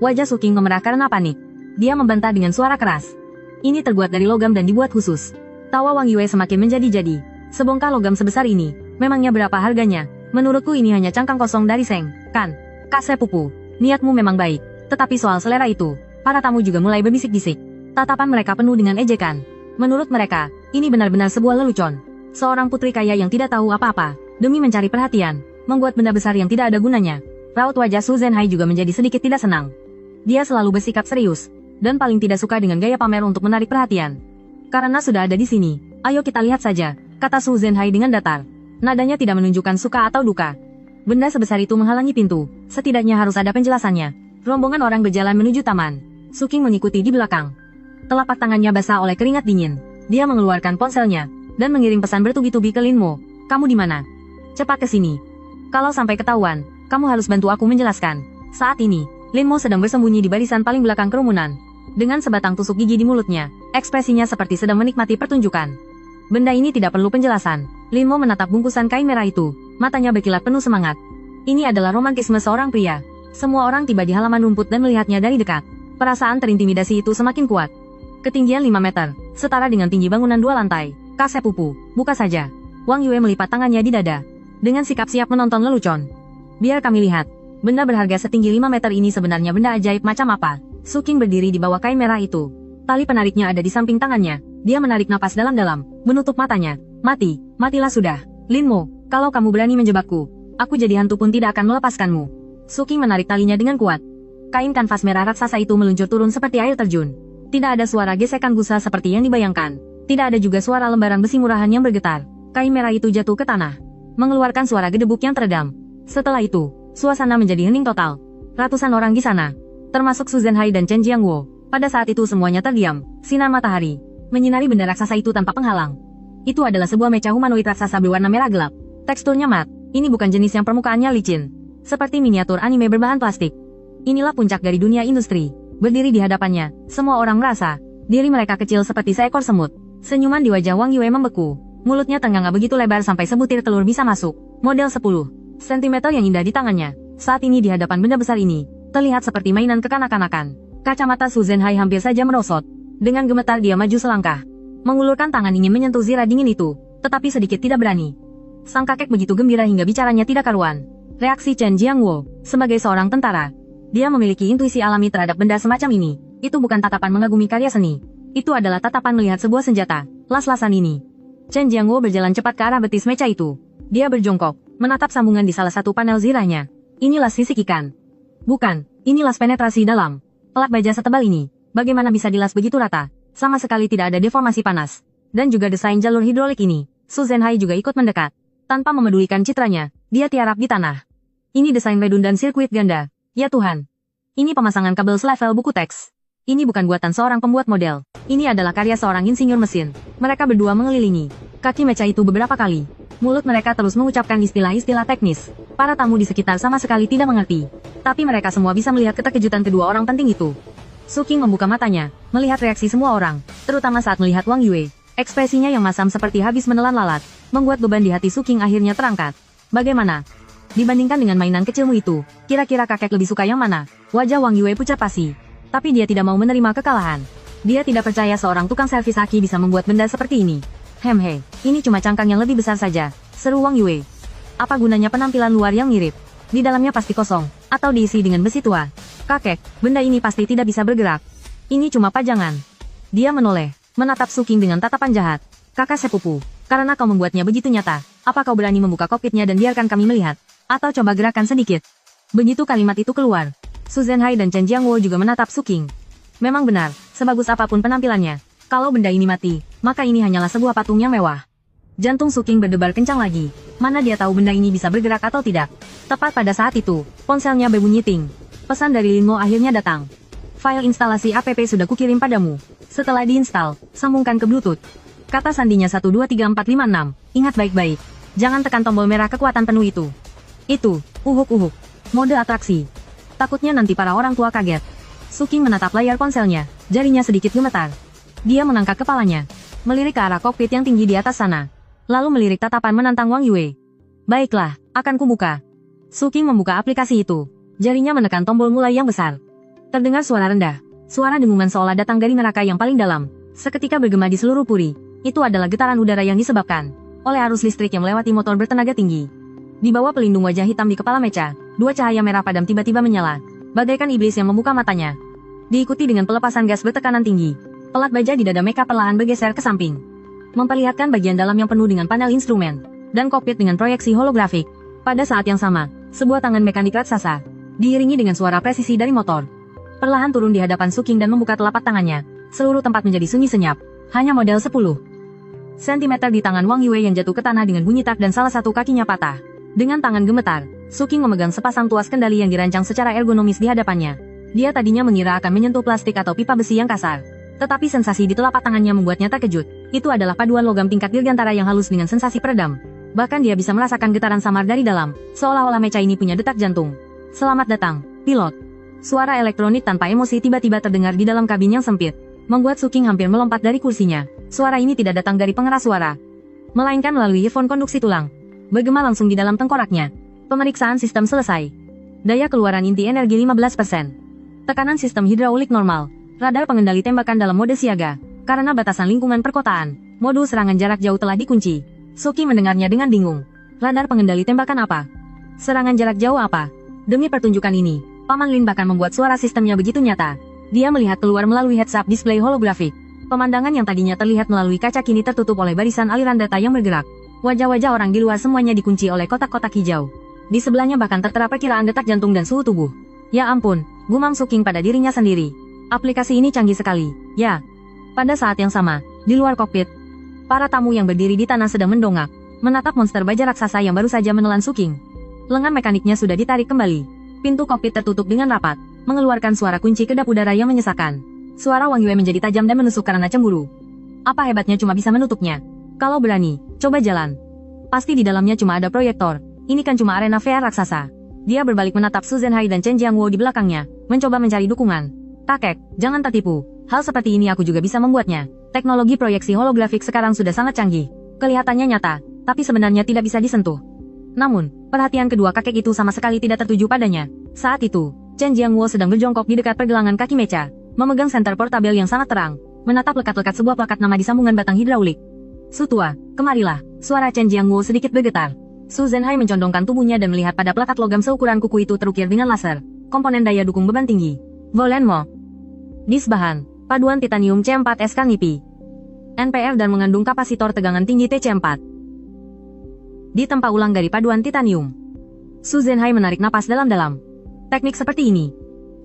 Speaker 1: Wajah Su King memerah karena panik. Dia membantah dengan suara keras. Ini terbuat dari logam dan dibuat khusus. Tawa Wang Yue semakin menjadi-jadi. Sebongkah logam sebesar ini, memangnya berapa harganya? Menurutku ini hanya cangkang kosong dari seng, kan? Kak sepupu, niatmu memang baik. Tetapi soal selera itu, para tamu juga mulai berbisik-bisik. Tatapan mereka penuh dengan ejekan. Menurut mereka, ini benar-benar sebuah lelucon. Seorang putri kaya yang tidak tahu apa-apa, demi mencari perhatian, membuat benda besar yang tidak ada gunanya. Raut wajah Su Zhenhai juga menjadi sedikit tidak senang. Dia selalu bersikap serius, dan paling tidak suka dengan gaya pamer untuk menarik perhatian. Karena sudah ada di sini, ayo kita lihat saja, kata Su Zhenhai dengan datar. Nadanya tidak menunjukkan suka atau duka. Benda sebesar itu menghalangi pintu, setidaknya harus ada penjelasannya. Rombongan orang berjalan menuju taman. Su King mengikuti di belakang. Telapak tangannya basah oleh keringat dingin. Dia mengeluarkan ponselnya, dan mengirim pesan bertubi-tubi ke Lin Mo. Kamu di mana? Cepat ke sini. Kalau sampai ketahuan, kamu harus bantu aku menjelaskan. Saat ini, Lin Mo sedang bersembunyi di barisan paling belakang kerumunan. Dengan sebatang tusuk gigi di mulutnya, ekspresinya seperti sedang menikmati pertunjukan. Benda ini tidak perlu penjelasan. Lin Mo menatap bungkusan kain merah itu, matanya berkilat penuh semangat. Ini adalah romantisme seorang pria. Semua orang tiba di halaman rumput dan melihatnya dari dekat. Perasaan terintimidasi itu semakin kuat. Ketinggian 5 meter, setara dengan tinggi bangunan 2 lantai. Kak sepupu, buka saja. Wang Yue melipat tangannya di dada. Dengan sikap siap menonton lelucon. Biar kami lihat. Benda berharga setinggi 5 meter ini sebenarnya benda ajaib macam apa? Su King berdiri di bawah kain merah itu. Tali penariknya ada di samping tangannya. Dia menarik napas dalam-dalam, menutup matanya. Matilah sudah. Lin Mo, kalau kamu berani menjebakku, aku jadi hantu pun tidak akan melepaskanmu. Su King menarik talinya dengan kuat. Kain kanvas merah raksasa itu meluncur turun seperti air terjun. Tidak ada suara gesekan busa seperti yang dibayangkan. Tidak ada juga suara lembaran besi murahan yang bergetar. Kain merah itu jatuh ke tanah, mengeluarkan suara gedebuk yang teredam. Setelah itu, suasana menjadi hening total. Ratusan orang di sana, termasuk Su Zhenhai dan Chen Jiangguo. Pada saat itu semuanya terdiam. Sinar matahari menyinari benda raksasa itu tanpa penghalang. Itu adalah sebuah mecha humanoid raksasa berwarna merah gelap. Teksturnya mat. Ini bukan jenis yang permukaannya licin, seperti miniatur anime berbahan plastik. Inilah puncak dari dunia industri. Berdiri di hadapannya, semua orang merasa diri mereka kecil seperti seekor semut. Senyuman di wajah Wang Yue membeku. Mulutnya ternganga begitu lebar sampai sebutir telur bisa masuk. Model 10 cm yang indah di tangannya. Saat ini di hadapan benda besar ini, terlihat seperti mainan kekanak-kanakan. Kacamata Su Zhenhai hampir saja merosot. Dengan gemetar dia maju selangkah. Mengulurkan tangan ingin menyentuh zira dingin itu, tetapi sedikit tidak berani. Sang kakek begitu gembira hingga bicaranya tidak karuan. Reaksi Chen Jiangguo, sebagai seorang tentara, dia memiliki intuisi alami terhadap benda semacam ini. Itu bukan tatapan mengagumi karya seni. Itu adalah tatapan melihat sebuah senjata. Las-lasan ini. Chen Jiangguo berjalan cepat ke arah betis mecha itu. Dia berjongkok, menatap sambungan di salah satu panel zirahnya. Inilah sisik ikan. Bukan, inilah penetrasi dalam. Pelat baja setebal ini, bagaimana bisa dilas begitu rata? Sama sekali tidak ada deformasi panas. Dan juga desain jalur hidrolik ini. Su Zhenhai juga ikut mendekat. Tanpa memedulikan citranya, dia tiarap di tanah. Ini desain redundan sirkuit ganda. Ya Tuhan. Ini pemasangan kabel selevel buku teks. Ini bukan buatan seorang pembuat model. Ini adalah karya seorang insinyur mesin. Mereka berdua mengelilingi kaki mecha itu beberapa kali. Mulut mereka terus mengucapkan istilah-istilah teknis. Para tamu di sekitar sama sekali tidak mengerti. Tapi mereka semua bisa melihat keterkejutan kedua orang penting itu. Su King membuka matanya, melihat reaksi semua orang, terutama saat melihat Wang Yue. Ekspresinya yang masam seperti habis menelan lalat, membuat beban di hati Su King akhirnya terangkat. Bagaimana? Dibandingkan dengan mainan kecilmu itu, kira-kira kakek lebih suka yang mana? Wajah Wang Yue pucat pasi. Tapi dia tidak mau menerima kekalahan. Dia tidak percaya seorang tukang servis aki bisa membuat benda seperti ini. Hemhe, ini cuma cangkang yang lebih besar saja, seru Wang Yue. Apa gunanya penampilan luar yang mirip? Di dalamnya pasti kosong, atau diisi dengan besi tua. Kakek, benda ini pasti tidak bisa bergerak. Ini cuma pajangan. Dia menoleh, menatap Su King dengan tatapan jahat. Kakak sepupu, karena kau membuatnya begitu nyata, apa kau berani membuka kokpitnya dan biarkan kami melihat? Atau coba gerakan sedikit? Begitu kalimat itu keluar, Su Zhenhai dan Chen Jiangguo juga menatap Su King. Memang benar, sebagus apapun penampilannya, kalau benda ini mati, maka ini hanyalah sebuah patung yang mewah. Jantung Su King berdebar kencang lagi. Mana dia tahu benda ini bisa bergerak atau tidak? Tepat pada saat itu, ponselnya berbunyi ting. Pesan dari Lin Mo akhirnya datang. File instalasi app sudah kukirim padamu. Setelah diinstal, sambungkan ke Bluetooth. Kata sandinya 123456. Ingat baik-baik. Jangan tekan tombol merah kekuatan penuh itu. Itu, uhuk-uhuk. Mode atraksi. Takutnya nanti para orang tua kaget. Suking menatap layar ponselnya, jarinya sedikit gemetar. Dia mengangkat kepalanya, melirik ke arah kokpit yang tinggi di atas sana. Lalu melirik tatapan menantang Wang Yue. Baiklah, akan kubuka. Suking membuka aplikasi itu. Jarinya menekan tombol mulai yang besar. Terdengar suara rendah. Suara dengungan seolah datang dari neraka yang paling dalam. Seketika bergema di seluruh puri. Itu adalah getaran udara yang disebabkan oleh arus listrik yang melewati motor bertenaga tinggi. Di bawah pelindung wajah hitam di kepala Mecha, dua cahaya merah padam tiba-tiba menyala. Bagaikan iblis yang membuka matanya. Diikuti dengan pelepasan gas bertekanan tinggi. Pelat baja di dada Mecha perlahan bergeser ke samping, memperlihatkan bagian dalam yang penuh dengan panel instrumen dan kokpit dengan proyeksi holografik. Pada saat yang sama, sebuah tangan mekanik raksasa, diiringi dengan suara presisi dari motor, perlahan turun di hadapan Suking dan membuka telapak tangannya. Seluruh tempat menjadi sunyi senyap. Hanya model 10 cm di tangan Wang Yue yang jatuh ke tanah dengan bunyi tak dan salah satu kakinya patah. Dengan tangan gemetar, Suking memegang sepasang tuas kendali yang dirancang secara ergonomis di hadapannya. Dia tadinya mengira akan menyentuh plastik atau pipa besi yang kasar. Tetapi sensasi di telapak tangannya membuatnya terkejut. Itu adalah paduan logam tingkat dirgantara yang halus dengan sensasi peredam. Bahkan dia bisa merasakan getaran samar dari dalam, seolah-olah Mecha ini punya detak jantung. Selamat datang, pilot. Suara elektronik tanpa emosi tiba-tiba terdengar di dalam kabin yang sempit, membuat Suking hampir melompat dari kursinya. Suara ini tidak datang dari pengeras suara, melainkan melalui earphone konduksi tulang. Bergema langsung di dalam tengkoraknya. Pemeriksaan sistem selesai. Daya keluaran inti energi 15%. Tekanan sistem hidraulik normal. Radar pengendali tembakan dalam mode siaga. Karena batasan lingkungan perkotaan, modul serangan jarak jauh telah dikunci. Suki mendengarnya dengan bingung. Radar pengendali tembakan apa? Serangan jarak jauh apa? Demi pertunjukan ini, Paman Lin bahkan membuat suara sistemnya begitu nyata. Dia melihat keluar melalui heads-up display holografik. Pemandangan yang tadinya terlihat melalui kaca kini tertutup oleh barisan aliran data yang bergerak. Wajah-wajah orang di luar semuanya dikunci oleh kotak-kotak hijau. Di sebelahnya bahkan tertera perkiraan detak jantung dan suhu tubuh. Ya ampun, gumam Suking pada dirinya sendiri. Aplikasi ini canggih sekali, ya. Pada saat yang sama, di luar kokpit, para tamu yang berdiri di tanah sedang mendongak, menatap monster baja raksasa yang baru saja menelan Suking. Lengan mekaniknya sudah ditarik kembali. Pintu kokpit tertutup dengan rapat, mengeluarkan suara kunci kedap udara yang menyesakan. Suara Wang Yue menjadi tajam dan menusuk karena cemburu. Apa hebatnya cuma bisa menutupnya? Kalau berani, coba jalan. Pasti di dalamnya cuma ada proyektor. Ini kan cuma arena VR raksasa. Dia berbalik menatap Su Zhenhai dan Chen Jiangwo di belakangnya, mencoba mencari dukungan. Kakek, jangan tertipu. Hal seperti ini aku juga bisa membuatnya. Teknologi proyeksi holografik sekarang sudah sangat canggih. Kelihatannya nyata, tapi sebenarnya tidak bisa disentuh. Namun, perhatian kedua kakek itu sama sekali tidak tertuju padanya. Saat itu, Chen Jiangwo sedang berjongkok di dekat pergelangan kaki Mecha, memegang senter portabel yang sangat terang, menatap lekat-lekat sebuah plakat nama di sambungan batang hidraulik. Su tua, kemarilah. Suara Chen Jiangwo sedikit bergetar. Su Zhenhai mencondongkan tubuhnya dan melihat pada plakat logam seukuran kuku itu terukir dengan laser. Komponen daya dukung beban tinggi. Volenmo. Disbahan. Paduan titanium C4 SKNIP. NPR dan mengandung kapasitor tegangan tinggi TC4. Ditempa ulang dari paduan titanium. Su Zhenhai menarik napas dalam-dalam. Teknik seperti ini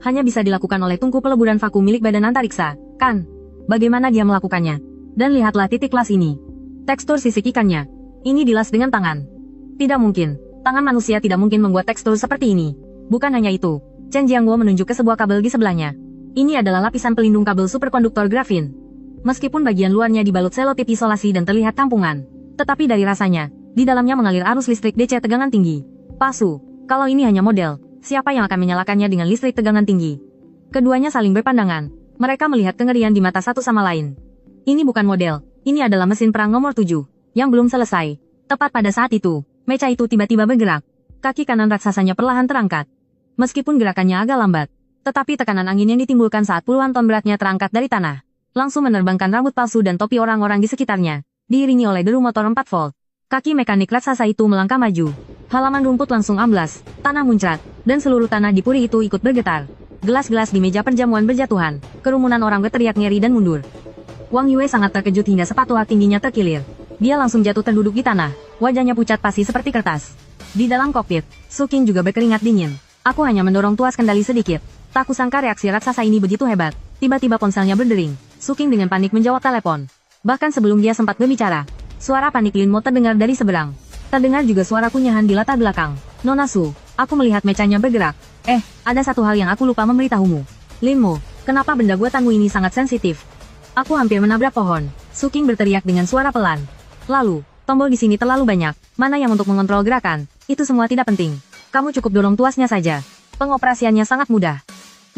Speaker 1: hanya bisa dilakukan oleh tungku peleburan vakum milik badan antariksa, kan? Bagaimana dia melakukannya? Dan lihatlah titik las ini. Tekstur sisik ikannya. Ini dilas dengan tangan. Tidak mungkin. Tangan manusia tidak mungkin membuat tekstur seperti ini. Bukan hanya itu. Chen Jiangwo menunjuk ke sebuah kabel di sebelahnya. Ini adalah lapisan pelindung kabel superkonduktor grafin. Meskipun bagian luarnya dibalut selotip isolasi dan terlihat kampungan, tetapi dari rasanya, di dalamnya mengalir arus listrik DC tegangan tinggi. Palsu. Kalau ini hanya model, siapa yang akan menyalakannya dengan listrik tegangan tinggi? Keduanya saling berpandangan. Mereka melihat kengerian di mata satu sama lain. Ini bukan model. Ini adalah mesin perang nomor 7, yang belum selesai. Tepat pada saat itu, Mecha itu tiba-tiba bergerak. Kaki kanan raksasanya perlahan terangkat. Meskipun gerakannya agak lambat, tetapi tekanan angin yang ditimbulkan saat puluhan ton beratnya terangkat dari tanah, langsung menerbangkan rambut palsu dan topi orang-orang di sekitarnya, diiringi oleh deru motor 4 volt. Kaki mekanik raksasa itu melangkah maju. Halaman rumput langsung amblas, tanah muncrat, dan seluruh tanah di puri itu ikut bergetar. Gelas-gelas di meja perjamuan berjatuhan, kerumunan orang berteriak ngeri dan mundur. Wang Yue sangat terkejut hingga sepatu hak tingginya terkilir. Dia langsung jatuh terduduk di tanah, wajahnya pucat pasi seperti kertas. Di dalam kokpit, Suking juga berkeringat dingin. Aku hanya mendorong tuas kendali sedikit. Tak kusangka reaksi raksasa ini begitu hebat. Tiba-tiba ponselnya berdering. Suking dengan panik menjawab telepon. Bahkan sebelum dia sempat berbicara, suara panik Lin Mo terdengar dari seberang. Terdengar juga suara kunyahan di latar belakang. Nona Su, aku melihat mechanya bergerak. Ada satu hal yang aku lupa memberitahumu. Lin Mo, kenapa benda buatanmu ini sangat sensitif? Aku hampir menabrak pohon. Suking berteriak dengan suara pelan. Lalu, Tombol di sini terlalu banyak. Mana yang untuk mengontrol gerakan? Itu semua tidak penting. Kamu cukup dorong tuasnya saja. Pengoperasiannya sangat mudah.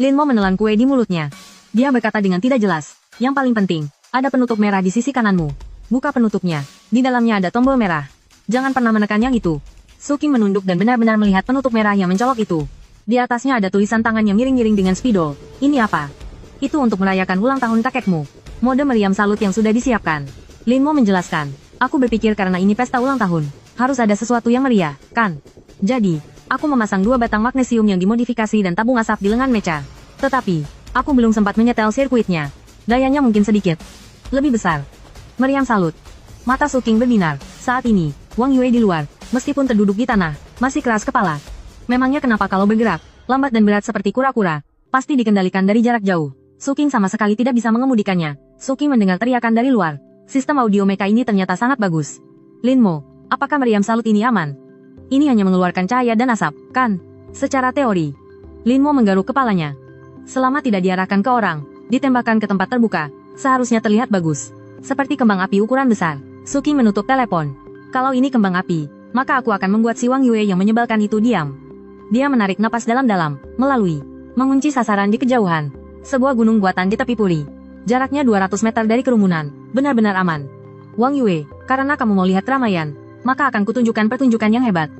Speaker 1: Lin Mo menelan kue di mulutnya. Dia berkata dengan tidak jelas. Yang paling penting, ada penutup merah di sisi kananmu. Buka penutupnya. Di dalamnya ada tombol merah. Jangan pernah menekan yang itu. Su Qing menunduk dan benar-benar melihat penutup merah yang mencolok itu. Di atasnya ada tulisan tangan yang miring-miring dengan spidol. Ini apa? Itu untuk merayakan ulang tahun kakekmu. Mode meriam salut yang sudah disiapkan. Lin Mo menjelaskan. Aku berpikir karena ini pesta ulang tahun, harus ada sesuatu yang meriah, kan? Jadi, aku memasang 2 batang magnesium yang dimodifikasi dan tabung asap di lengan mecha. Tetapi, aku belum sempat menyetel sirkuitnya. Dayanya mungkin sedikit lebih besar. Meriam salut. Mata Su Qing berbinar. Saat ini, Wang Yue di luar, meskipun terduduk di tanah, masih keras kepala. Memangnya kenapa kalau bergerak, lambat dan berat seperti kura-kura, pasti dikendalikan dari jarak jauh. Su Qing sama sekali tidak bisa mengemudikannya. Su Qing mendengar teriakan dari luar. Sistem audio mecha ini ternyata sangat bagus. Lin Mo, apakah meriam salut ini aman? Ini hanya mengeluarkan cahaya dan asap, kan? Secara teori. Lin Mo menggaruk kepalanya. Selama tidak diarahkan ke orang, ditembakkan ke tempat terbuka, seharusnya terlihat bagus. Seperti kembang api ukuran besar. Su Qing menutup telepon. Kalau ini kembang api, maka aku akan membuat si Wang Yue yang menyebalkan itu diam. Dia menarik napas dalam-dalam, melalui, mengunci sasaran di kejauhan. Sebuah gunung buatan di tepi puri. Jaraknya 200 meter dari kerumunan, benar-benar aman. Wang Yue, karena kamu mau lihat keramaian, maka akan kutunjukkan pertunjukan yang hebat.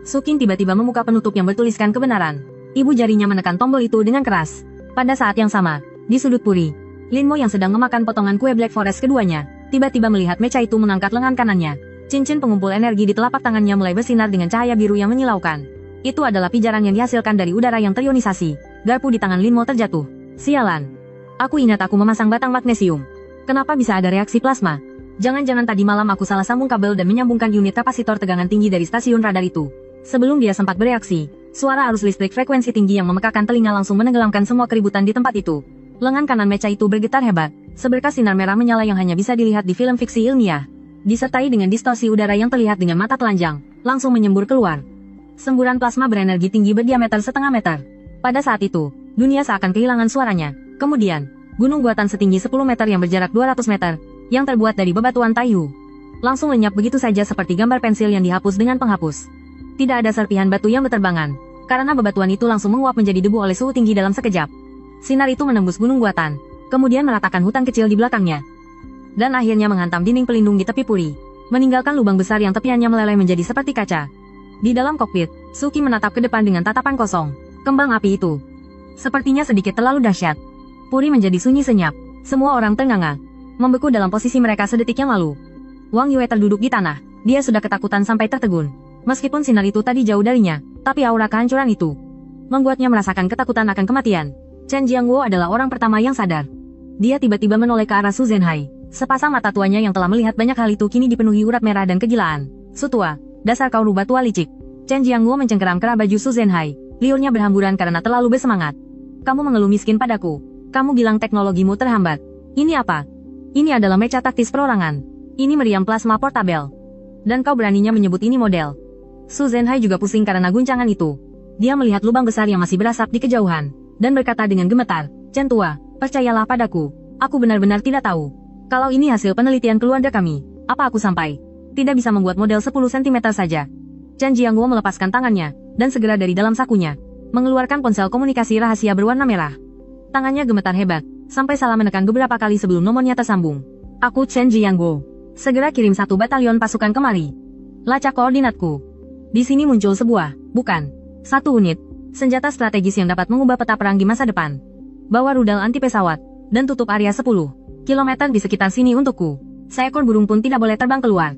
Speaker 1: Su Qing tiba-tiba membuka penutup yang bertuliskan kebenaran. Ibu jarinya menekan tombol itu dengan keras. Pada saat yang sama, di sudut puri, Lin Mo yang sedang memakan potongan kue Black Forest keduanya, tiba-tiba melihat mecha itu mengangkat lengan kanannya. Cincin pengumpul energi di telapak tangannya mulai bersinar dengan cahaya biru yang menyilaukan. Itu adalah pijaran yang dihasilkan dari udara yang terionisasi. Garpu di tangan Lin Mo terjatuh. Sialan. Aku ingat aku memasang batang magnesium. Kenapa bisa ada reaksi plasma? Jangan-jangan tadi malam aku salah sambung kabel dan menyambungkan unit kapasitor tegangan tinggi dari stasiun radar itu. Sebelum dia sempat bereaksi, suara arus listrik frekuensi tinggi yang memekakan telinga langsung menenggelamkan semua keributan di tempat itu. Lengan kanan mecha itu bergetar hebat. Seberkas sinar merah menyala yang hanya bisa dilihat di film fiksi ilmiah. Disertai dengan distorsi udara yang terlihat dengan mata telanjang, langsung menyembur keluar. Semburan plasma berenergi tinggi berdiameter setengah meter. Pada saat itu, dunia seakan kehilangan suaranya. Kemudian, gunung buatan setinggi 10 meter yang berjarak 200 meter, yang terbuat dari bebatuan Taihu, langsung lenyap begitu saja seperti gambar pensil yang dihapus dengan penghapus. Tidak ada serpihan batu yang berterbangan, karena bebatuan itu langsung menguap menjadi debu oleh suhu tinggi dalam sekejap. Sinar itu menembus gunung buatan, kemudian meratakan hutan kecil di belakangnya, dan akhirnya menghantam dinding pelindung di tepi puri, meninggalkan lubang besar yang tepiannya meleleh menjadi seperti kaca. Di dalam kokpit, Su Qing menatap ke depan dengan tatapan kosong. Kembang api itu sepertinya sedikit terlalu dahsyat. Puri menjadi sunyi senyap. Semua orang ternganga, membeku dalam posisi mereka sedetik yang lalu. Wang Yue terduduk di tanah. Dia sudah ketakutan sampai tertegun. Meskipun sinar itu tadi jauh darinya, tapi aura kehancuran itu membuatnya merasakan ketakutan akan kematian. Chen Jiangwo adalah orang pertama yang sadar. Dia tiba-tiba menoleh ke arah Su Zhenhai. Sepasang mata tuanya yang telah melihat banyak hal itu kini dipenuhi urat merah dan kegilaan. Su tua, dasar kau rubah tua licik. Chen Jiangwo mencengkeram kerah baju Su Zhenhai. Liurnya berhamburan karena terlalu bersemangat. Kamu mengeluh miskin padaku. Kamu bilang teknologimu terhambat. Ini apa? Ini adalah mecha taktis perorangan. Ini meriam plasma portabel. Dan kau beraninya menyebut ini model. Su Zhenhai juga pusing karena guncangan itu. Dia melihat lubang besar yang masih berasap di kejauhan, dan berkata dengan gemetar, Chen tua, percayalah padaku. Aku benar-benar tidak tahu. Kalau ini hasil penelitian keluarga kami, apa aku sampai tidak bisa membuat model 10 cm saja. Chen Jiangwo melepaskan tangannya, dan segera dari dalam sakunya, mengeluarkan ponsel komunikasi rahasia berwarna merah. Tangannya gemetar hebat, sampai salah menekan beberapa kali sebelum nomornya tersambung. Aku Chen Jiangwo. Segera kirim 1 batalion pasukan kemari. Lacak koordinatku. Di sini muncul sebuah, bukan, 1 unit, senjata strategis yang dapat mengubah peta perang di masa depan. Bawa rudal anti pesawat, dan tutup area 10 kilometer di sekitar sini untukku. Seekor burung pun tidak boleh terbang keluar.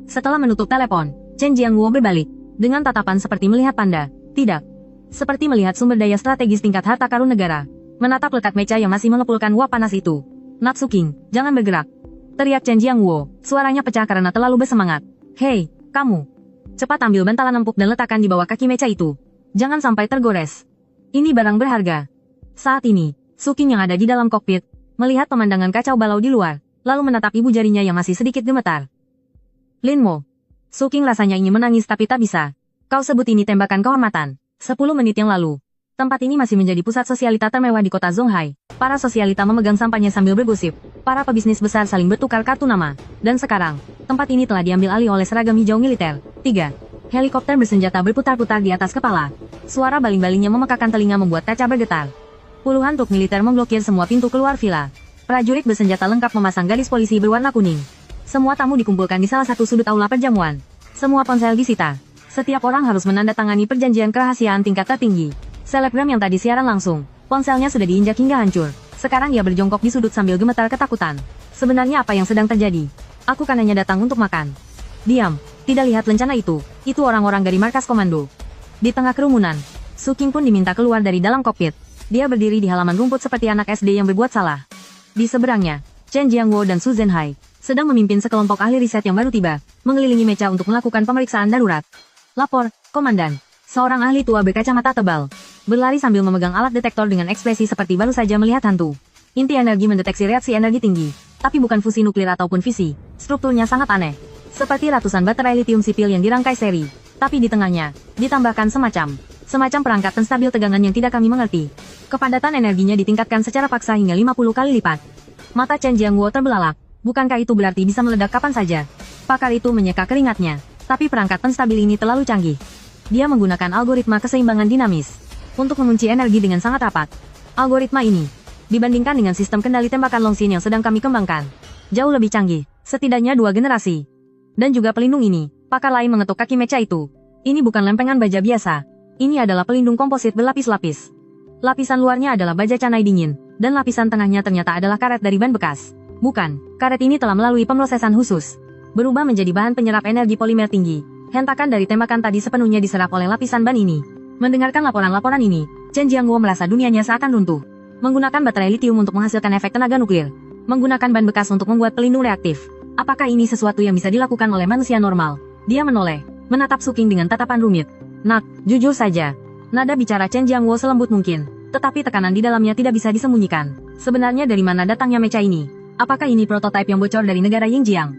Speaker 1: Setelah menutup telepon, Chen Jiangwo berbalik, dengan tatapan seperti melihat tanda, tidak. Seperti melihat sumber daya strategis tingkat harta karun negara. Menatap lekat mecha yang masih mengepulkan uap panas itu. Natsu King, jangan bergerak. Teriak Chen Jiangwo, suaranya pecah karena terlalu bersemangat. Hei, kamu. Cepat ambil bantalan empuk dan letakkan di bawah kaki mecha itu. Jangan sampai tergores. Ini barang berharga. Saat ini, Su Qing yang ada di dalam kokpit, melihat pemandangan kacau balau di luar, lalu menatap ibu jarinya yang masih sedikit gemetar. Lin Mo. Su Qing rasanya ingin menangis tapi tak bisa. Kau sebut ini tembakan kehormatan. 10 menit yang lalu, Tempat ini masih menjadi pusat sosialita termewah di kota Zonghai. Para sosialita memegang sampahnya sambil bergosip. Para pebisnis besar saling bertukar kartu nama. Dan sekarang, tempat ini telah diambil alih oleh seragam hijau militer. 3. Helikopter bersenjata berputar-putar di atas kepala. Suara baling-balingnya memekakan telinga membuat kaca bergetar. Puluhan truk militer memblokir semua pintu keluar villa. Prajurit bersenjata lengkap memasang garis polisi berwarna kuning. Semua tamu dikumpulkan di salah satu sudut aula perjamuan. Semua ponsel disita. Setiap orang harus menandatangani perjanjian kerahasiaan tingkat tertinggi. Selebgram yang tadi siaran langsung, ponselnya sudah diinjak hingga hancur. Sekarang ia berjongkok di sudut sambil gemetar ketakutan. Sebenarnya apa yang sedang terjadi? Aku kan hanya datang untuk makan. Diam, tidak lihat lencana itu. Itu orang-orang dari markas komando. Di tengah kerumunan, Su King pun diminta keluar dari dalam kokpit. Dia berdiri di halaman rumput seperti anak SD yang berbuat salah. Di seberangnya, Chen Jiangwo dan Su Zhenhai sedang memimpin sekelompok ahli riset yang baru tiba, mengelilingi meja untuk melakukan pemeriksaan darurat. Lapor, Komandan. Seorang ahli tua berkacamata tebal berlari sambil memegang alat detektor dengan ekspresi seperti baru saja melihat hantu. Inti energi mendeteksi reaksi energi tinggi, tapi bukan fusi nuklir ataupun fisi. Strukturnya sangat aneh, seperti ratusan baterai litium sipil yang dirangkai seri. Tapi di tengahnya, ditambahkan semacam perangkat penstabil tegangan yang tidak kami mengerti. Kepadatan energinya ditingkatkan secara paksa hingga 50 kali lipat. Mata Chen Jiangwo terbelalak. Bukankah itu berarti bisa meledak kapan saja? Pakar itu menyeka keringatnya, tapi perangkat penstabil ini terlalu canggih. Dia menggunakan algoritma keseimbangan dinamis untuk mengunci energi dengan sangat rapat. Algoritma ini, dibandingkan dengan sistem kendali tembakan Longxin yang sedang kami kembangkan, jauh lebih canggih, setidaknya 2 generasi. Dan juga pelindung ini, pakar lain mengetuk kaki meja itu. Ini bukan lempengan baja biasa. Ini adalah pelindung komposit berlapis-lapis. Lapisan luarnya adalah baja canai dingin, dan lapisan tengahnya ternyata adalah karet dari ban bekas. Bukan, karet ini telah melalui pemrosesan khusus, berubah menjadi bahan penyerap energi polimer tinggi. Hentakan dari tembakan tadi sepenuhnya diserap oleh lapisan ban ini. Mendengarkan laporan-laporan ini, Chen Jiangwo merasa dunianya seakan runtuh. Menggunakan baterai litium untuk menghasilkan efek tenaga nuklir. Menggunakan ban bekas untuk membuat pelindung reaktif. Apakah ini sesuatu yang bisa dilakukan oleh manusia normal? Dia menoleh, menatap Su King dengan tatapan rumit. Nak, jujur saja. Nada bicara Chen Jiangwo selembut mungkin, tetapi tekanan di dalamnya tidak bisa disembunyikan. Sebenarnya dari mana datangnya mecha ini? Apakah ini prototipe yang bocor dari negara Yingjiang?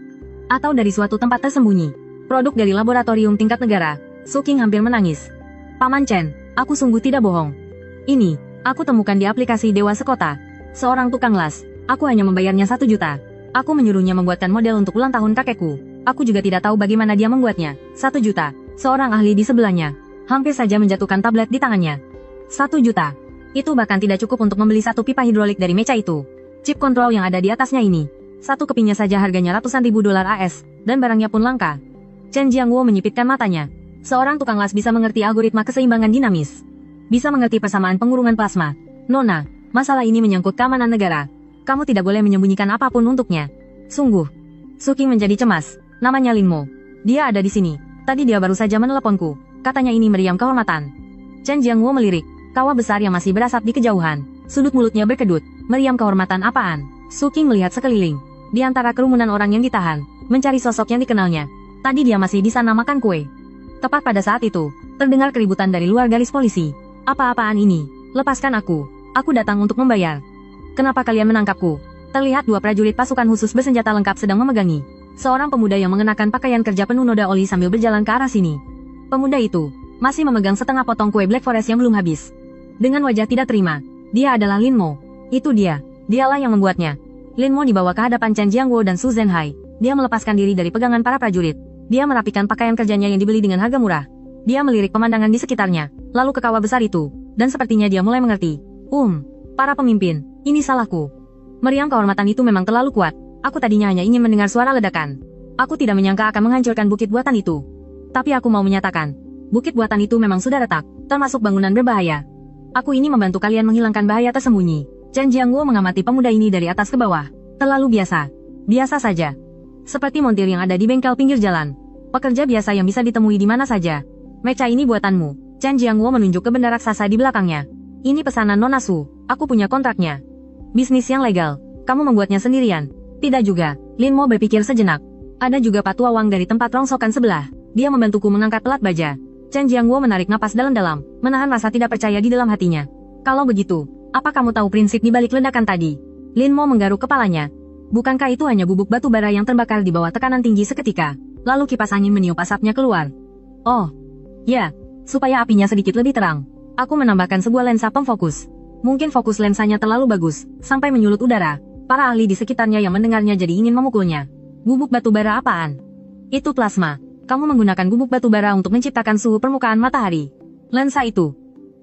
Speaker 1: Atau dari suatu tempat tersembunyi? Produk dari laboratorium tingkat negara? Su King hampir menangis. Paman Chen, aku sungguh tidak bohong. Ini, aku temukan di aplikasi Dewa Sekota. Seorang tukang las, aku hanya membayarnya 1 juta. Aku menyuruhnya membuatkan model untuk ulang tahun kakekku. Aku juga tidak tahu bagaimana dia membuatnya. 1 juta. Seorang ahli di sebelahnya hampir saja menjatuhkan tablet di tangannya. 1 juta. Itu bahkan tidak cukup untuk membeli 1 pipa hidrolik dari mecha itu. Chip kontrol yang ada di atasnya ini, 1 kepingnya saja harganya ratusan ribu dolar AS, dan barangnya pun langka. Chen Jiangwo menyipitkan matanya. Seorang tukang las bisa mengerti algoritma keseimbangan dinamis. Bisa mengerti persamaan pengurungan plasma. Nona, masalah ini menyangkut keamanan negara. Kamu tidak boleh menyembunyikan apapun untuknya. Sungguh. Su King menjadi cemas. Namanya Lin Mo. Dia ada di sini. Tadi dia baru saja meneleponku. Katanya ini meriam kehormatan. Chen Jiangwo melirik. Kawah besar yang masih berasap di kejauhan. Sudut mulutnya berkedut. Meriam kehormatan apaan? Su King melihat sekeliling. Di antara kerumunan orang yang ditahan, mencari sosok yang dikenalnya. Tadi dia masih di sana makan kue. Tepat pada saat itu, terdengar keributan dari luar garis polisi. Apa-apaan ini? Lepaskan aku. Aku datang untuk membayar. Kenapa kalian menangkapku? Terlihat 2 prajurit pasukan khusus bersenjata lengkap sedang memegangi seorang pemuda yang mengenakan pakaian kerja penuh noda oli sambil berjalan ke arah sini. Pemuda itu masih memegang setengah potong kue Black Forest yang belum habis. Dengan wajah tidak terima, dia adalah Lin Mo. Itu dia. Dialah yang membuatnya. Lin Mo dibawa ke hadapan Chen Jiangwo dan Su Zhenhai. Dia melepaskan diri dari pegangan para prajurit. Dia merapikan pakaian kerjanya yang dibeli dengan harga murah. Dia melirik pemandangan di sekitarnya, lalu ke kawah besar itu, dan sepertinya dia mulai mengerti. Para pemimpin, ini salahku. Meriam kehormatan itu memang terlalu kuat. Aku tadinya hanya ingin mendengar suara ledakan. Aku tidak menyangka akan menghancurkan bukit buatan itu. Tapi aku mau menyatakan, bukit buatan itu memang sudah retak, termasuk bangunan berbahaya. Aku ini membantu kalian menghilangkan bahaya tersembunyi. Chen Jiangwo mengamati pemuda ini dari atas ke bawah. Terlalu biasa. Biasa saja. Seperti montir yang ada di bengkel pinggir jalan. Pekerja biasa yang bisa ditemui di mana saja. Mecha ini buatanmu. Chen Jiangwo menunjuk ke benda raksasa di belakangnya. Ini pesanan Nona Su. Aku punya kontraknya. Bisnis yang legal. Kamu membuatnya sendirian. Tidak juga. Lin Mo berpikir sejenak. Ada juga Patua Wang dari tempat rongsokan sebelah. Dia membantuku mengangkat pelat baja. Chen Jiangwo menarik napas dalam-dalam, menahan rasa tidak percaya di dalam hatinya. Kalau begitu, apa kamu tahu prinsip di balik ledakan tadi? Lin Mo menggaruk kepalanya. Bukankah itu hanya bubuk batu bara yang terbakar di bawah tekanan tinggi seketika? Lalu kipas angin meniup asapnya keluar. Oh, ya, supaya apinya sedikit lebih terang. Aku menambahkan sebuah lensa pemfokus. Mungkin fokus lensanya terlalu bagus, sampai menyulut udara. Para ahli di sekitarnya yang mendengarnya jadi ingin memukulnya. Gubuk batubara apaan? Itu plasma. Kamu menggunakan gubuk batubara untuk menciptakan suhu permukaan matahari. Lensa itu.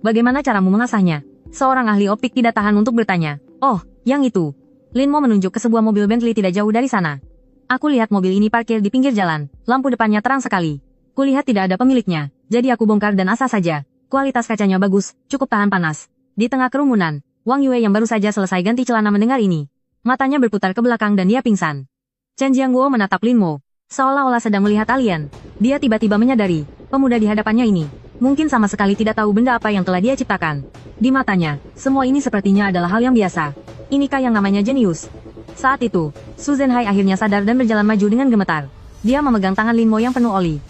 Speaker 1: Bagaimana caramu mengasahnya? Seorang ahli optik tidak tahan untuk bertanya. Oh, yang itu. Lin Mo menunjuk ke sebuah mobil Bentley tidak jauh dari sana. Aku lihat mobil ini parkir di pinggir jalan. Lampu depannya terang sekali. Kulihat tidak ada pemiliknya. Jadi aku bongkar dan asah saja. Kualitas kacanya bagus, cukup tahan panas. Di tengah kerumunan, Wang Yue yang baru saja selesai ganti celana mendengar ini. Matanya berputar ke belakang dan dia pingsan. Chen Jiangguo menatap Lin Mo, seolah-olah sedang melihat alien. Dia tiba-tiba menyadari, pemuda di hadapannya ini, mungkin sama sekali tidak tahu benda apa yang telah dia ciptakan. Di matanya, semua ini sepertinya adalah hal yang biasa. Inikah yang namanya jenius? Saat itu, Su Zhenhai akhirnya sadar dan berjalan maju dengan gemetar. Dia memegang tangan Lin Mo yang penuh oli.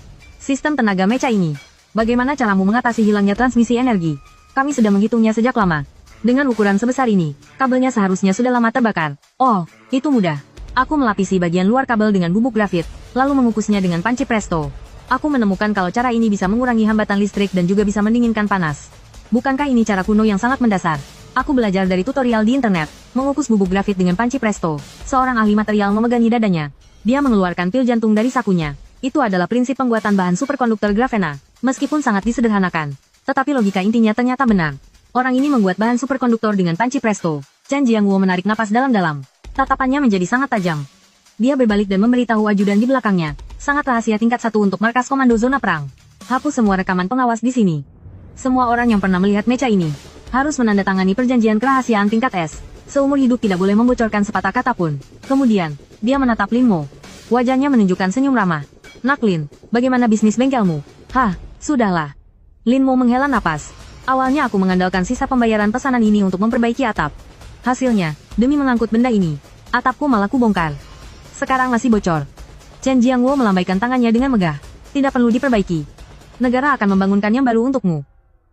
Speaker 1: Sistem tenaga mecha ini. Bagaimana caramu mengatasi hilangnya transmisi energi? Kami sudah menghitungnya sejak lama. Dengan ukuran sebesar ini, kabelnya seharusnya sudah lama terbakar. Oh, itu mudah. Aku melapisi bagian luar kabel dengan bubuk grafit, lalu mengukusnya dengan panci presto. Aku menemukan kalau cara ini bisa mengurangi hambatan listrik dan juga bisa mendinginkan panas. Bukankah ini cara kuno yang sangat mendasar? Aku belajar dari tutorial di internet, mengukus bubuk grafit dengan panci presto. Seorang ahli material memegangi dadanya. Dia mengeluarkan pil jantung dari sakunya. Itu adalah prinsip pembuatan bahan superkonduktor grafena, meskipun sangat disederhanakan. Tetapi logika intinya ternyata benar. Orang ini membuat bahan superkonduktor dengan panci presto. Chen Jiangguo menarik napas dalam-dalam. Tatapannya menjadi sangat tajam. Dia berbalik dan memberitahu ajudan di belakangnya. Sangat rahasia tingkat 1 untuk markas komando zona perang. Hapus semua rekaman pengawas di sini. Semua orang yang pernah melihat mecha ini harus menandatangani perjanjian kerahasiaan tingkat S. Seumur hidup tidak boleh membocorkan sepatah kata pun. Kemudian, dia menatap Lin Mo. Wajahnya menunjukkan senyum ramah. Nak Lin, bagaimana bisnis bengkelmu? Hah, sudahlah. Lin Mo menghela napas. Awalnya aku mengandalkan sisa pembayaran pesanan ini untuk memperbaiki atap. Hasilnya, demi mengangkut benda ini, atapku malah kubongkar. Sekarang masih bocor. Chen Jiangguo melambaikan tangannya dengan megah. Tidak perlu diperbaiki. Negara akan membangunkan yang baru untukmu.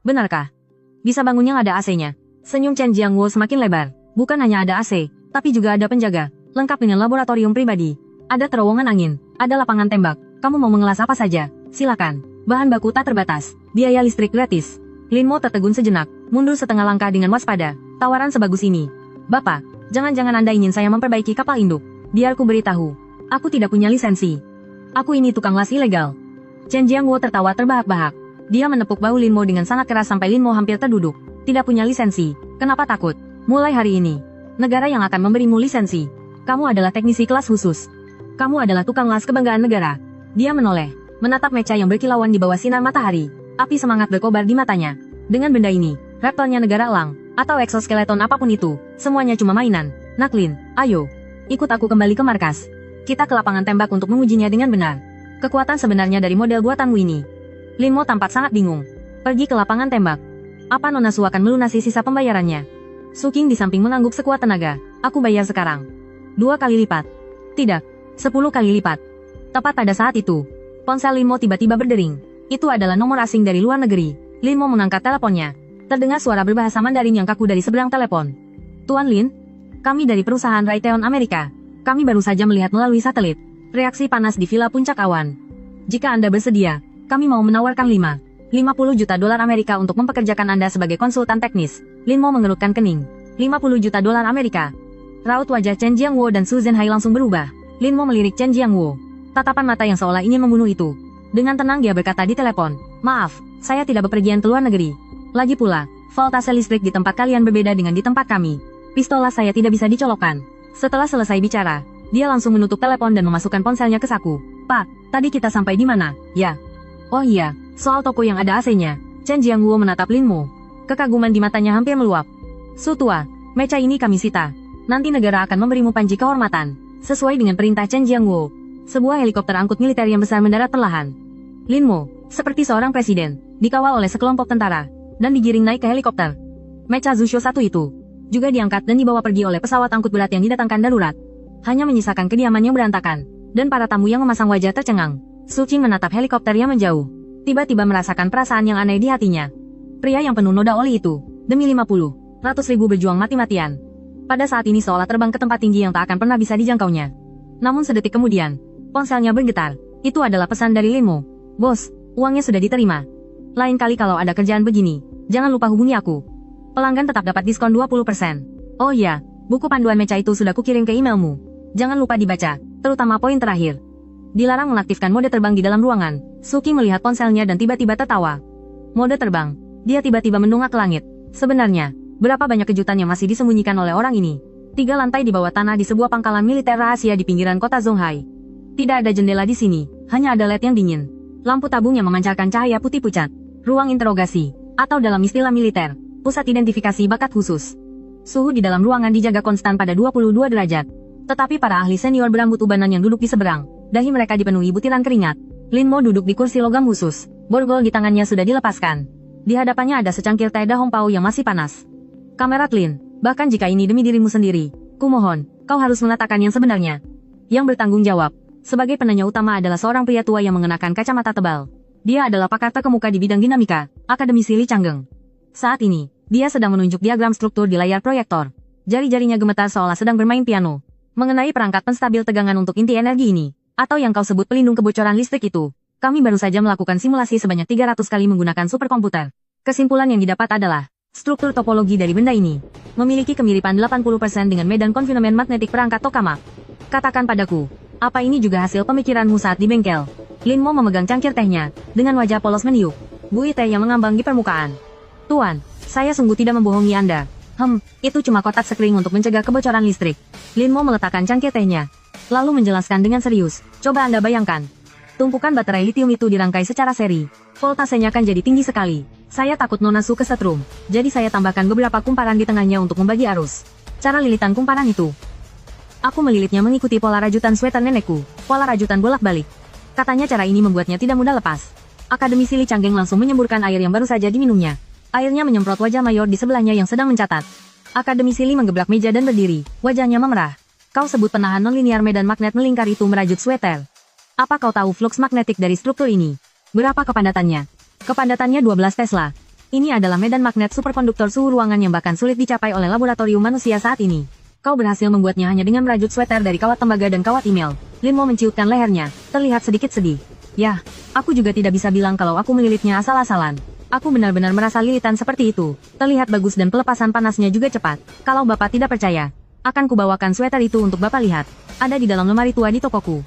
Speaker 1: Benarkah? Bisa bangun yang ada AC-nya. Senyum Chen Jiangguo semakin lebar. Bukan hanya ada AC, tapi juga ada penjaga, lengkap dengan laboratorium pribadi. Ada terowongan angin, ada lapangan tembak. Kamu mau mengelas apa saja? Silakan. Bahan baku tak terbatas. Biaya listrik gratis. Lin Mo tertegun sejenak, mundur setengah langkah dengan waspada. Tawaran sebagus ini. Bapak, jangan-jangan Anda ingin saya memperbaiki kapal induk. Biar ku beritahu. Aku tidak punya lisensi. Aku ini tukang las ilegal. Chen Jiangguo tertawa terbahak-bahak. Dia menepuk bahu Lin Mo dengan sangat keras sampai Lin Mo hampir terduduk. Tidak punya lisensi. Kenapa takut? Mulai hari ini, negara yang akan memberimu lisensi. Kamu adalah teknisi kelas khusus. Kamu adalah tukang las kebanggaan negara. Dia menoleh, menatap mecha yang berkilauan di bawah sinar matahari. Api semangat berkobar di matanya. Dengan benda ini, reptelnya negara elang, atau eksoskeleton apapun itu, semuanya cuma mainan. Nak Lin, ayo. Ikut aku kembali ke markas. Kita ke lapangan tembak untuk mengujinya dengan benar. Kekuatan sebenarnya dari model buatanmu ini. Lin Mo tampak sangat bingung. Pergi ke lapangan tembak. Apa Nona Su akan melunasi sisa pembayarannya? Su Qing di samping mengangguk sekuat tenaga. Aku bayar sekarang. 2 kali lipat. Tidak, 10 kali lipat. Tepat pada saat itu, ponsel Lin Mo tiba-tiba berdering. Itu adalah nomor asing dari luar negeri. Lin Mo mengangkat teleponnya. Terdengar suara berbahasa Mandarin yang kaku dari seberang telepon. Tuan Lin, kami dari perusahaan Raytheon Amerika. Kami baru saja melihat melalui satelit reaksi panas di Villa Puncak Awan. Jika Anda bersedia, kami mau menawarkan 50 juta dolar Amerika untuk mempekerjakan Anda sebagai konsultan teknis. Lin Mo mengerutkan kening. 50 juta dolar Amerika. Raut wajah Chen Jiangguo dan Su Zhenhai langsung berubah. Lin Mo melirik Chen Jiangguo. Tatapan mata yang seolah ingin membunuh itu. Dengan tenang dia berkata di telepon, "Maaf, saya tidak bepergian ke luar negeri. Lagi pula, voltase listrik di tempat kalian berbeda dengan di tempat kami. Pistola saya tidak bisa dicolokkan." Setelah selesai bicara, dia langsung menutup telepon dan memasukkan ponselnya ke saku. "Pak, tadi kita sampai di mana?" "Ya." "Oh iya, soal toko yang ada AC-nya." Chen Jiangguo menatap Lin Mo. Kekaguman di matanya hampir meluap. "Su tua, mecha ini kami sita. Nanti negara akan memberimu panji kehormatan." Sesuai dengan perintah Chen Jiangguo, sebuah helikopter angkut militer yang besar mendarat perlahan. Lin Mo, seperti seorang presiden, dikawal oleh sekelompok tentara, dan digiring naik ke helikopter. Mecha Zusho 1 itu juga diangkat dan dibawa pergi oleh pesawat angkut berat yang didatangkan darurat. Hanya menyisakan kediaman yang berantakan, dan para tamu yang memasang wajah tercengang. Su Qing menatap helikopter yang menjauh. Tiba-tiba merasakan perasaan yang aneh di hatinya. Pria yang penuh noda oli itu, demi 100.000 berjuang mati-matian. Pada saat ini seolah terbang ke tempat tinggi yang tak akan pernah bisa dijangkaunya. Namun sedetik kemudian, ponselnya bergetar. Itu adalah pesan dari Lin Mo. "Bos, uangnya sudah diterima. Lain kali kalau ada kerjaan begini, Jangan lupa hubungi aku. Pelanggan tetap dapat diskon 20%. Oh iya, buku panduan mecha itu sudah kukirim ke emailmu. Jangan lupa dibaca, terutama poin terakhir. Dilarang mengaktifkan mode terbang di dalam ruangan. Suki melihat ponselnya dan tiba-tiba tertawa. Mode terbang. Dia tiba-tiba mendongak ke langit. Sebenarnya, berapa banyak kejutan yang masih disembunyikan oleh orang ini. 3 lantai di bawah tanah di sebuah pangkalan militer rahasia di pinggiran kota Zonghai. Tidak ada jendela di sini, hanya ada LED yang dingin. Lampu tabung yang memancarkan cahaya putih pucat. Ruang interogasi, atau dalam istilah militer, pusat identifikasi bakat khusus. Suhu di dalam ruangan dijaga konstan pada 22 derajat. Tetapi para ahli senior berambut ubanan yang duduk di seberang, dahi mereka dipenuhi butiran keringat. Lin Mo duduk di kursi logam khusus, borgol di tangannya sudah dilepaskan. Di hadapannya ada secangkir teh Dahong Pao yang masih panas. Kamerat Lin, bahkan jika ini demi dirimu sendiri, kumohon, kau harus mengatakan yang sebenarnya. Yang bertanggung jawab, sebagai penanya utama adalah seorang pria tua yang mengenakan kacamata tebal. Dia adalah pakar terkemuka di bidang dinamika, akademisi Li Changgeng. Saat ini, dia sedang menunjuk diagram struktur di layar proyektor. Jari-jarinya gemetar seolah sedang bermain piano. Mengenai perangkat penstabil tegangan untuk inti energi ini, atau yang kau sebut pelindung kebocoran listrik itu, kami baru saja melakukan simulasi sebanyak 300 kali menggunakan superkomputer. Kesimpulan yang didapat adalah, struktur topologi dari benda ini memiliki kemiripan 80% dengan medan konfinemen magnetik perangkat tokamak. Katakan padaku, apa ini juga hasil pemikiranmu saat di bengkel? Lin Mo memegang cangkir tehnya, dengan wajah polos meniup. Buih teh yang mengambang di permukaan. Tuan, saya sungguh tidak membohongi Anda. Itu cuma kotak sekring untuk mencegah kebocoran listrik. Lin Mo meletakkan cangkir tehnya, lalu menjelaskan dengan serius. Coba Anda bayangkan. Tumpukan baterai litium itu dirangkai secara seri. Voltasenya akan jadi tinggi sekali. Saya takut nona su kesetrum. Jadi saya tambahkan beberapa kumparan di tengahnya untuk membagi arus. Cara lilitan kumparan itu. Aku melilitnya mengikuti pola rajutan sweater nenekku. Pola rajutan bolak-balik. Katanya cara ini membuatnya tidak mudah lepas. Akademisi Li Changgeng langsung menyemburkan air yang baru saja diminumnya. Airnya menyemprot wajah mayor di sebelahnya yang sedang mencatat. Akademisi Li menggeblak meja dan berdiri. Wajahnya memerah. Kau sebut penahan nonlinear medan magnet melingkar itu merajut sweater. Apa kau tahu flux magnetik dari struktur ini? Berapa kepadatannya? Kepadatannya 12 Tesla. Ini adalah medan magnet superkonduktor suhu ruangan yang bahkan sulit dicapai oleh laboratorium manusia saat ini. Kau berhasil membuatnya hanya dengan merajut sweater dari kawat tembaga dan kawat email. Lin Mo menciutkan lehernya, terlihat sedikit sedih. Yah, aku juga tidak bisa bilang kalau aku melilitnya asal-asalan. Aku benar-benar merasa lilitan seperti itu. Terlihat bagus dan pelepasan panasnya juga cepat. Kalau Bapak tidak percaya, akan kubawakan sweater itu untuk Bapak lihat. Ada di dalam lemari tua di tokoku.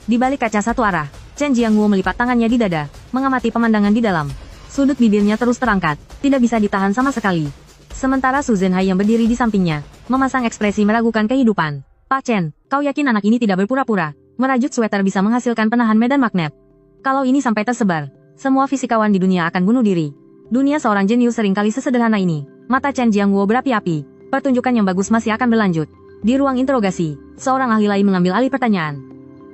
Speaker 1: Di balik kaca satu arah, Chen Jiangwo melipat tangannya di dada, mengamati pemandangan di dalam. Sudut bibirnya terus terangkat, tidak bisa ditahan sama sekali. Sementara Su Zhenhai yang berdiri di sampingnya, memasang ekspresi meragukan kehidupan. Pak Chen, kau yakin anak ini tidak berpura-pura? Merajut sweater bisa menghasilkan penahan medan magnet. Kalau ini sampai tersebar, semua fisikawan di dunia akan bunuh diri. Dunia seorang jenius seringkali sesederhana ini. Mata Chen Jiangwo berapi-api. Pertunjukan yang bagus masih akan berlanjut. Di ruang interogasi, seorang ahli lain mengambil alih pertanyaan.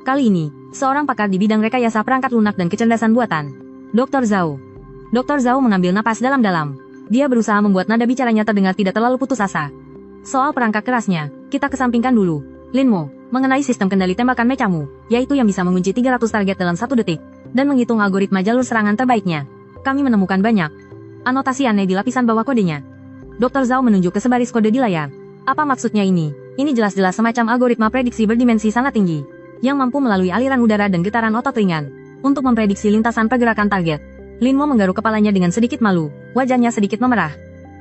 Speaker 1: Kali ini, seorang pakar di bidang rekayasa perangkat lunak dan kecerdasan buatan. Dr. Zhao. Dr. Zhao mengambil napas dalam-dalam. Dia berusaha membuat nada bicaranya terdengar tidak terlalu putus asa. Soal perangkat kerasnya, kita kesampingkan dulu. Lin Mo, mengenai sistem kendali tembakan mecamu, yaitu yang bisa mengunci 300 target dalam 1 detik, dan menghitung algoritma jalur serangan terbaiknya. Kami menemukan banyak anotasi aneh di lapisan bawah kodenya. Dr. Zhao menunjuk ke sebaris kode di layar. Apa maksudnya ini? Ini jelas-jelas semacam algoritma prediksi berdimensi sangat tinggi, yang mampu melalui aliran udara dan getaran otot ringan, untuk memprediksi lintasan pergerakan target. Lin Mo menggaruk kepalanya dengan sedikit malu, wajahnya sedikit memerah.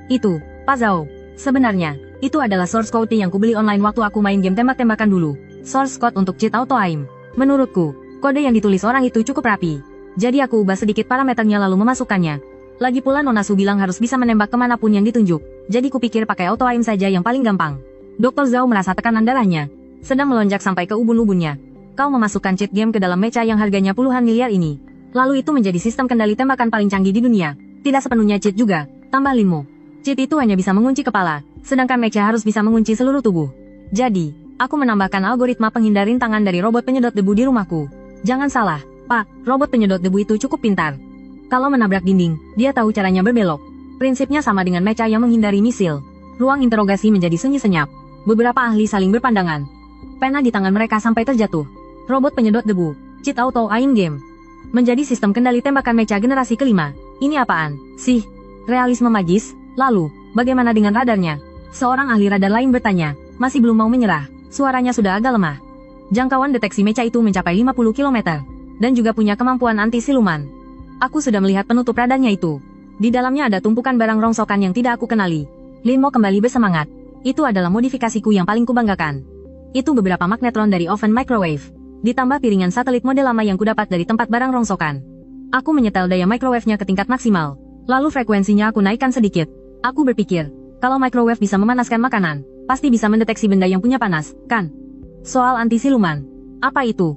Speaker 1: Itu, Pak Zhao, sebenarnya, itu adalah source code yang kubeli online waktu aku main game tembak-tembakan dulu. Source code untuk cheat auto aim. Menurutku, kode yang ditulis orang itu cukup rapi. Jadi aku ubah sedikit parameternya lalu memasukkannya. Lagi pula Nona Su bilang harus bisa menembak kemanapun yang ditunjuk, jadi kupikir pakai auto aim saja yang paling gampang. Dr. Zhao merasa tekanan darahnya sedang melonjak sampai ke ubun-ubunnya. Kau memasukkan cheat game ke dalam mecha yang harganya puluhan miliar ini. Lalu itu menjadi sistem kendali tembakan paling canggih di dunia. Tidak sepenuhnya cheat juga, tambah Lin Mo. Cheat itu hanya bisa mengunci kepala, sedangkan mecha harus bisa mengunci seluruh tubuh. Jadi, aku menambahkan algoritma penghindar rintangan dari robot penyedot debu di rumahku. Jangan salah, Pak, robot penyedot debu itu cukup pintar. Kalau menabrak dinding, dia tahu caranya berbelok. Prinsipnya sama dengan mecha yang menghindari misil. Ruang interogasi menjadi sunyi senyap. Beberapa ahli saling berpandangan. Pena di tangan mereka sampai terjatuh. Robot penyedot debu, cheat auto aim game. Menjadi sistem kendali tembakan mecha generasi kelima. Ini apaan sih? Realisme magis? Lalu, bagaimana dengan radarnya? Seorang ahli radar lain bertanya, masih belum mau menyerah. Suaranya sudah agak lemah. Jangkauan deteksi mecha itu mencapai 50 km. Dan juga punya kemampuan anti-siluman. Aku sudah melihat penutup radarnya itu. Di dalamnya ada tumpukan barang rongsokan yang tidak aku kenali. Lin Mo kembali bersemangat. Itu adalah modifikasiku yang paling kubanggakan. Itu beberapa magnetron dari oven microwave. Ditambah piringan satelit model lama yang kudapat dari tempat barang rongsokan. Aku menyetel daya microwave-nya ke tingkat maksimal. Lalu frekuensinya aku naikkan sedikit. Aku berpikir, kalau microwave bisa memanaskan makanan, pasti bisa mendeteksi benda yang punya panas, kan? Soal anti-siluman. Apa itu?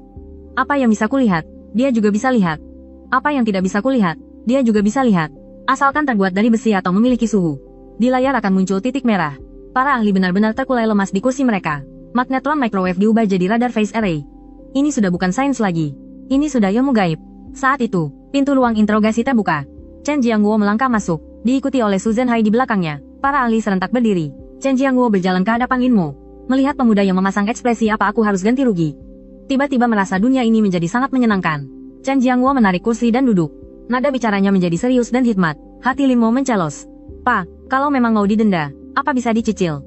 Speaker 1: Apa yang bisa kulihat, dia juga bisa lihat. Apa yang tidak bisa kulihat, dia juga bisa lihat. Asalkan terbuat dari besi atau memiliki suhu. Di layar akan muncul titik merah. Para ahli benar-benar terkulai lemas di kursi mereka. Magnetron microwave diubah jadi radar phase array. Ini sudah bukan sains lagi. Ini sudah ilmu gaib. Saat itu, pintu ruang interogasi terbuka. Chen Jiangguo melangkah masuk, diikuti oleh Su Zhenhai di belakangnya. Para ahli serentak berdiri. Chen Jiangguo berjalan ke hadapan Lin Mo. Melihat pemuda yang memasang ekspresi apa aku harus ganti rugi. Tiba-tiba merasa dunia ini menjadi sangat menyenangkan. Chen Jiangguo menarik kursi dan duduk. Nada bicaranya menjadi serius dan hikmat. Hati Lin Mo mencelos. Pak, kalau memang mau didenda, apa bisa dicicil?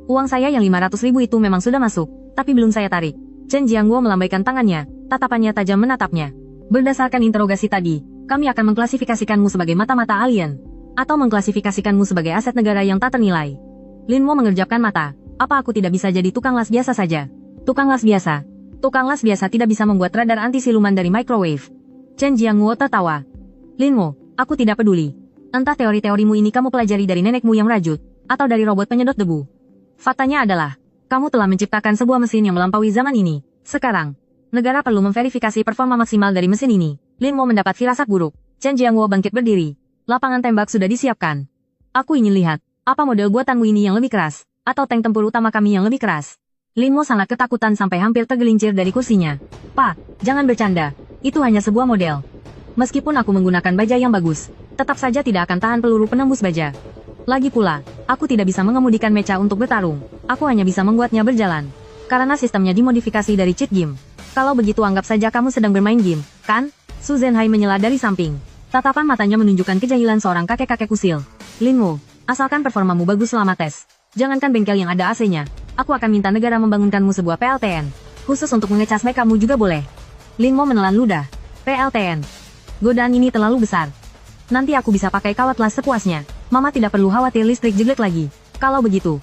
Speaker 1: Uang saya yang 500.000 itu memang sudah masuk, tapi belum saya tarik. Chen Jiangguo melambaikan tangannya, tatapannya tajam menatapnya. Berdasarkan interogasi tadi, kami akan mengklasifikasikanmu sebagai mata-mata alien, atau mengklasifikasikanmu sebagai aset negara yang tak ternilai. Lin Mo mengerjapkan mata. Apa aku tidak bisa jadi tukang las biasa saja? Tukang las biasa? Tukang las biasa tidak bisa membuat radar anti-siluman dari microwave. Chen Jiangguo tertawa. Lin Mo, aku tidak peduli. Entah teori-teorimu ini kamu pelajari dari nenekmu yang rajut, atau dari robot penyedot debu. Faktanya adalah, kamu telah menciptakan sebuah mesin yang melampaui zaman ini. Sekarang, negara perlu memverifikasi performa maksimal dari mesin ini. Lin Mo mendapat firasat buruk. Chen Jiangguo bangkit berdiri. Lapangan tembak sudah disiapkan. Aku ingin lihat, apa model buatanmu ini yang lebih keras, atau tank tempur utama kami yang lebih keras. Lin Mo sangat ketakutan sampai hampir tergelincir dari kursinya. Pak, jangan bercanda. Itu hanya sebuah model. Meskipun aku menggunakan baja yang bagus, tetap saja tidak akan tahan peluru penembus baja. Lagi pula, aku tidak bisa mengemudikan mecha untuk bertarung. Aku hanya bisa membuatnya berjalan. Karena sistemnya dimodifikasi dari cheat game. Kalau begitu anggap saja kamu sedang bermain game, kan? Su Zhenhai menyela dari samping. Tatapan matanya menunjukkan kejahilan seorang kakek-kakek usil. Lin Mo, asalkan performamu bagus selama tes. Jangankan bengkel yang ada AC-nya. Aku akan minta negara membangunkanmu sebuah PLTN. Khusus untuk mengecas mekamu juga boleh. Lin Mo menelan ludah. PLTN. Godaan ini terlalu besar. Nanti aku bisa pakai kawat las sepuasnya. Mama tidak perlu khawatir listrik jelek lagi. Kalau begitu.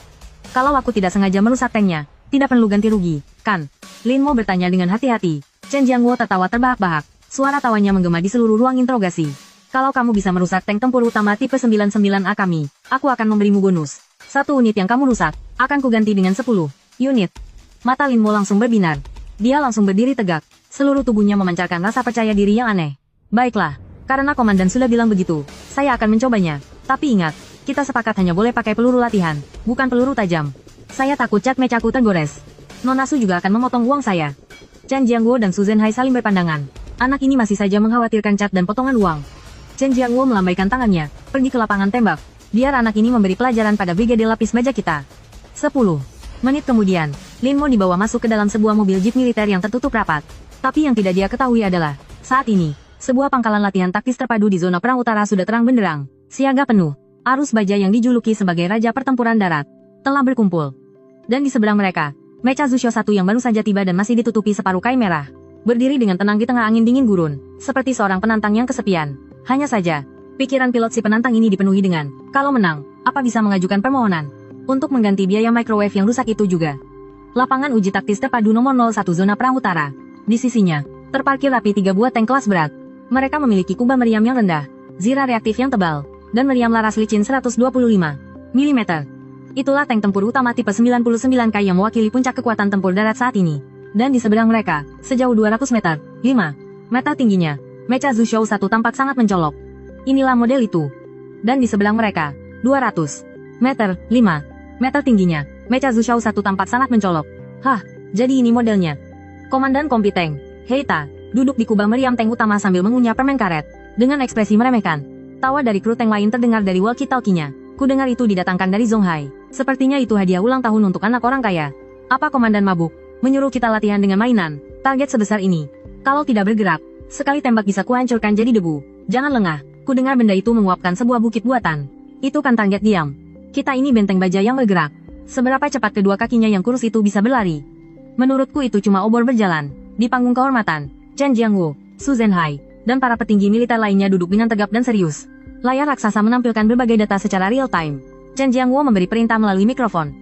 Speaker 1: Kalau aku tidak sengaja merusak tanknya, tidak perlu ganti rugi, kan? Lin Mo bertanya dengan hati-hati. Chen Jiangguo tertawa terbahak-bahak. Suara tawanya menggema di seluruh ruang interogasi. Kalau kamu bisa merusak tank tempur utama tipe 99A kami, aku akan memberimu bonus. 1 unit yang kamu rusak, akan kuganti dengan 10 unit. Mata Lin Mo langsung berbinar. Dia langsung berdiri tegak. Seluruh tubuhnya memancarkan rasa percaya diri yang aneh. Baiklah, karena komandan sudah bilang begitu, saya akan mencobanya. Tapi ingat, kita sepakat hanya boleh pakai peluru latihan, bukan peluru tajam. Saya takut cat mecaku tergores. Nona Su juga akan memotong uang saya. Chen Jiangguo dan Su Zhenhai saling berpandangan. Anak ini masih saja mengkhawatirkan cat dan potongan uang. Chen Jiangguo melambaikan tangannya, pergi ke lapangan tembak. Biar anak ini memberi pelajaran pada brigade lapis baja kita. 10 menit kemudian, Lin Mo dibawa masuk ke dalam sebuah mobil jeep militer yang tertutup rapat. Tapi yang tidak dia ketahui adalah, saat ini, sebuah pangkalan latihan taktis terpadu di zona perang utara sudah terang benderang. Siaga penuh. Arus baja yang dijuluki sebagai Raja Pertempuran Darat telah berkumpul. Dan di seberang mereka, Mecha Zushio 1 yang baru saja tiba dan masih ditutupi separuh kain merah. Berdiri dengan tenang di tengah angin dingin gurun, seperti seorang penantang yang kesepian. Hanya saja, pikiran pilot si penantang ini dipenuhi dengan, kalau menang, apa bisa mengajukan permohonan untuk mengganti biaya microwave yang rusak itu juga. Lapangan uji taktis terpadu nomor 01 zona perang utara. Di sisinya, terparkir rapi 3 buah tank kelas berat. Mereka memiliki kubah meriam yang rendah, zira reaktif yang tebal, dan meriam laras licin 125 mm. Itulah tank tempur utama tipe 99K yang mewakili puncak kekuatan tempur darat saat ini. Dan di seberang mereka, sejauh 200 meter, 5 meter tingginya, Mecha Zushio 1 tampak sangat mencolok. Inilah model itu. Dan di sebelah mereka, 200 meter, 5 meter tingginya, Mecha Zushio 1 tampak sangat mencolok. Hah, jadi ini modelnya. Komandan Kompi Tank, Heita, duduk di kubah meriam tank utama sambil mengunyah permen karet. Dengan ekspresi meremehkan. Tawa dari kru tank lain terdengar dari walkie-talkie-nya. Kudengar itu didatangkan dari Zonghai. Sepertinya itu hadiah ulang tahun untuk anak orang kaya. Apa komandan mabuk? Menyuruh kita latihan dengan mainan. Target sebesar ini. Kalau tidak bergerak, sekali tembak bisa kuhancurkan jadi debu. Jangan lengah. Kudengar benda itu menguapkan sebuah bukit buatan. Itu kan target diam. Kita ini benteng baja yang bergerak. Seberapa cepat kedua kakinya yang kurus itu bisa berlari? Menurutku itu cuma obor berjalan. Di panggung kehormatan, Chen Jiangguo, Su Zhenhai, dan para petinggi militer lainnya duduk dengan tegap dan serius. Layar raksasa menampilkan berbagai data secara real-time. Chen Jiangwo memberi perintah melalui mikrofon.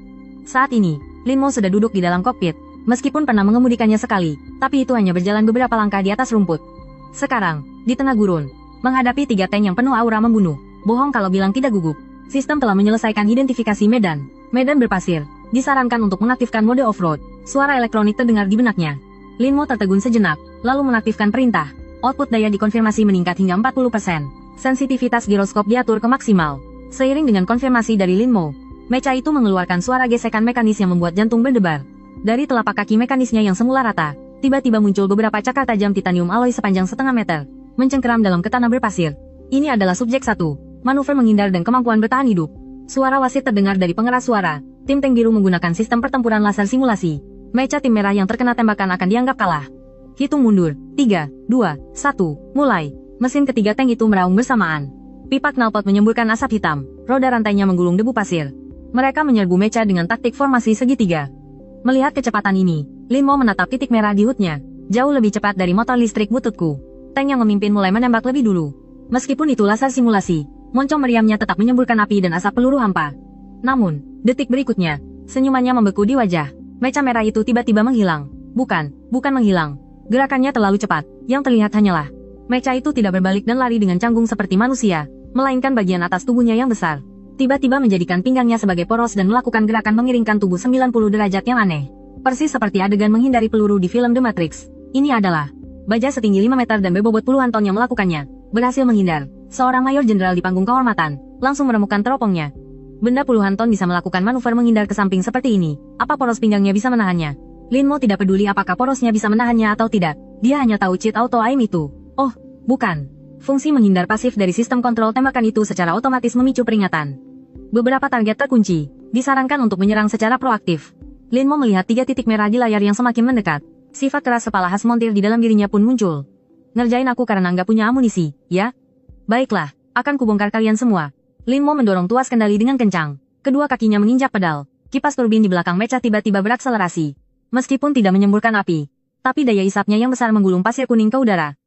Speaker 1: Saat ini, Lin Mo sudah duduk di dalam kokpit. Meskipun pernah mengemudikannya sekali, tapi itu hanya berjalan beberapa langkah di atas rumput. Sekarang, di tengah gurun, menghadapi 3 tank yang penuh aura membunuh. Bohong kalau bilang tidak gugup. Sistem telah menyelesaikan identifikasi medan. Medan berpasir. Disarankan untuk mengaktifkan mode off-road. Suara elektronik terdengar di benaknya. Lin Mo tertegun sejenak, lalu mengaktifkan perintah. Output daya dikonfirmasi meningkat hingga 40%. Sensitivitas giroskop diatur ke maksimal. Seiring dengan konfirmasi dari Lin Mo, mecha itu mengeluarkan suara gesekan mekanis yang membuat jantung berdebar. Dari telapak kaki mekanisnya yang semula rata, tiba-tiba muncul beberapa cakar tajam titanium alloy sepanjang setengah meter, mencengkeram dalam ke tanah berpasir. Ini adalah subjek 1, manuver menghindar dan kemampuan bertahan hidup. Suara wasit terdengar dari pengeras suara. Tim tank biru menggunakan sistem pertempuran laser simulasi. Mecha tim merah yang terkena tembakan akan dianggap kalah. Hitung mundur, 3, 2, 1, mulai. Mesin ketiga tank itu meraung bersamaan. Pipa knalpot menyemburkan asap hitam, roda rantainya menggulung debu pasir. Mereka menyerbu mecha dengan taktik formasi segitiga. Melihat kecepatan ini, Lin Mo menatap titik merah di HUD-nya. Jauh lebih cepat dari motor listrik bututku. Tank yang memimpin mulai menembak lebih dulu. Meskipun itu laser simulasi, moncong meriamnya tetap menyemburkan api dan asap peluru hampa. Namun, detik berikutnya, senyumannya membeku di wajah. Mecha merah itu tiba-tiba menghilang. Bukan menghilang. Gerakannya terlalu cepat, yang terlihat hanyalah mecha itu tidak berbalik dan lari dengan canggung seperti manusia, melainkan bagian atas tubuhnya yang besar. Tiba-tiba menjadikan pinggangnya sebagai poros dan melakukan gerakan mengiringkan tubuh 90 derajat yang aneh. Persis seperti adegan menghindari peluru di film The Matrix. Ini adalah baja setinggi 5 meter dan berbobot puluhan ton yang melakukannya. Berhasil menghindar. Seorang mayor jenderal di panggung kehormatan, langsung menemukan teropongnya. Benda puluhan ton bisa melakukan manuver menghindar ke samping seperti ini. Apa poros pinggangnya bisa menahannya? Lin Mo tidak peduli apakah porosnya bisa menahannya atau tidak. Dia hanya tahu cheat auto aim itu. Oh, bukan. Fungsi menghindar pasif dari sistem kontrol tembakan itu secara otomatis memicu peringatan. Beberapa target terkunci, disarankan untuk menyerang secara proaktif. Lin Mo melihat 3 titik merah di layar yang semakin mendekat. Sifat keras kepala khas montir di dalam dirinya pun muncul. Ngerjain aku karena nggak punya amunisi, ya? Baiklah, akan kubongkar kalian semua. Lin Mo mendorong tuas kendali dengan kencang. Kedua kakinya menginjak pedal. Kipas turbin di belakang mecha tiba-tiba berakselerasi. Meskipun tidak menyemburkan api, tapi daya isapnya yang besar menggulung pasir kuning ke udara.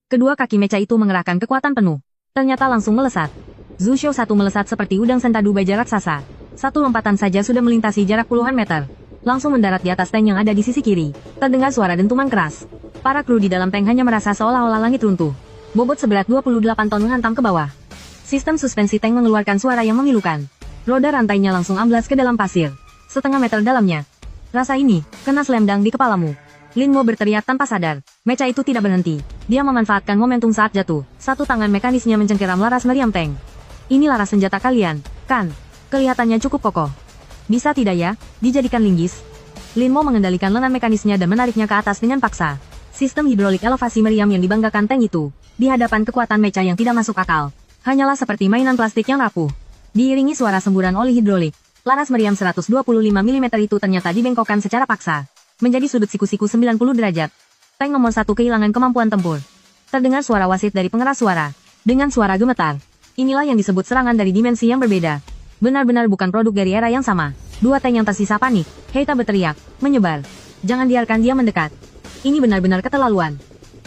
Speaker 1: Kedua kaki mecha itu mengerahkan kekuatan penuh. Ternyata langsung melesat. Zushou 1 melesat seperti udang sentadu baja raksasa. Satu lompatan saja sudah melintasi jarak puluhan meter. Langsung mendarat di atas tank yang ada di sisi kiri. Terdengar suara dentuman keras. Para kru di dalam tank hanya merasa seolah-olah langit runtuh. Bobot seberat 28 ton menghantam ke bawah. Sistem suspensi tank mengeluarkan suara yang memilukan. Roda rantainya langsung amblas ke dalam pasir. Setengah meter dalamnya. Rasa ini, kena slam-dunk di kepalamu. Lin Mo berteriak tanpa sadar. Mecha itu tidak berhenti. Dia memanfaatkan momentum saat jatuh. Satu tangan mekanisnya mencengkeram laras meriam tank. Ini laras senjata kalian, kan? Kelihatannya cukup kokoh. Bisa tidak ya, dijadikan linggis? Lin Mo mengendalikan lengan mekanisnya dan menariknya ke atas dengan paksa. Sistem hidrolik elevasi meriam yang dibanggakan tank itu, di hadapan kekuatan mecha yang tidak masuk akal, hanyalah seperti mainan plastik yang rapuh. Diiringi suara semburan oli hidrolik, laras meriam 125 mm itu ternyata dibengkokkan secara paksa. Menjadi sudut siku-siku 90 derajat. Tank nomor 1 kehilangan kemampuan tempur. Terdengar suara wasit dari pengeras suara. Dengan suara gemetar. Inilah yang disebut serangan dari dimensi yang berbeda. Benar-benar bukan produk dari era yang sama. Dua tank yang tersisa panik. Heita berteriak, menyebar. Jangan biarkan dia mendekat. Ini benar-benar keterlaluan.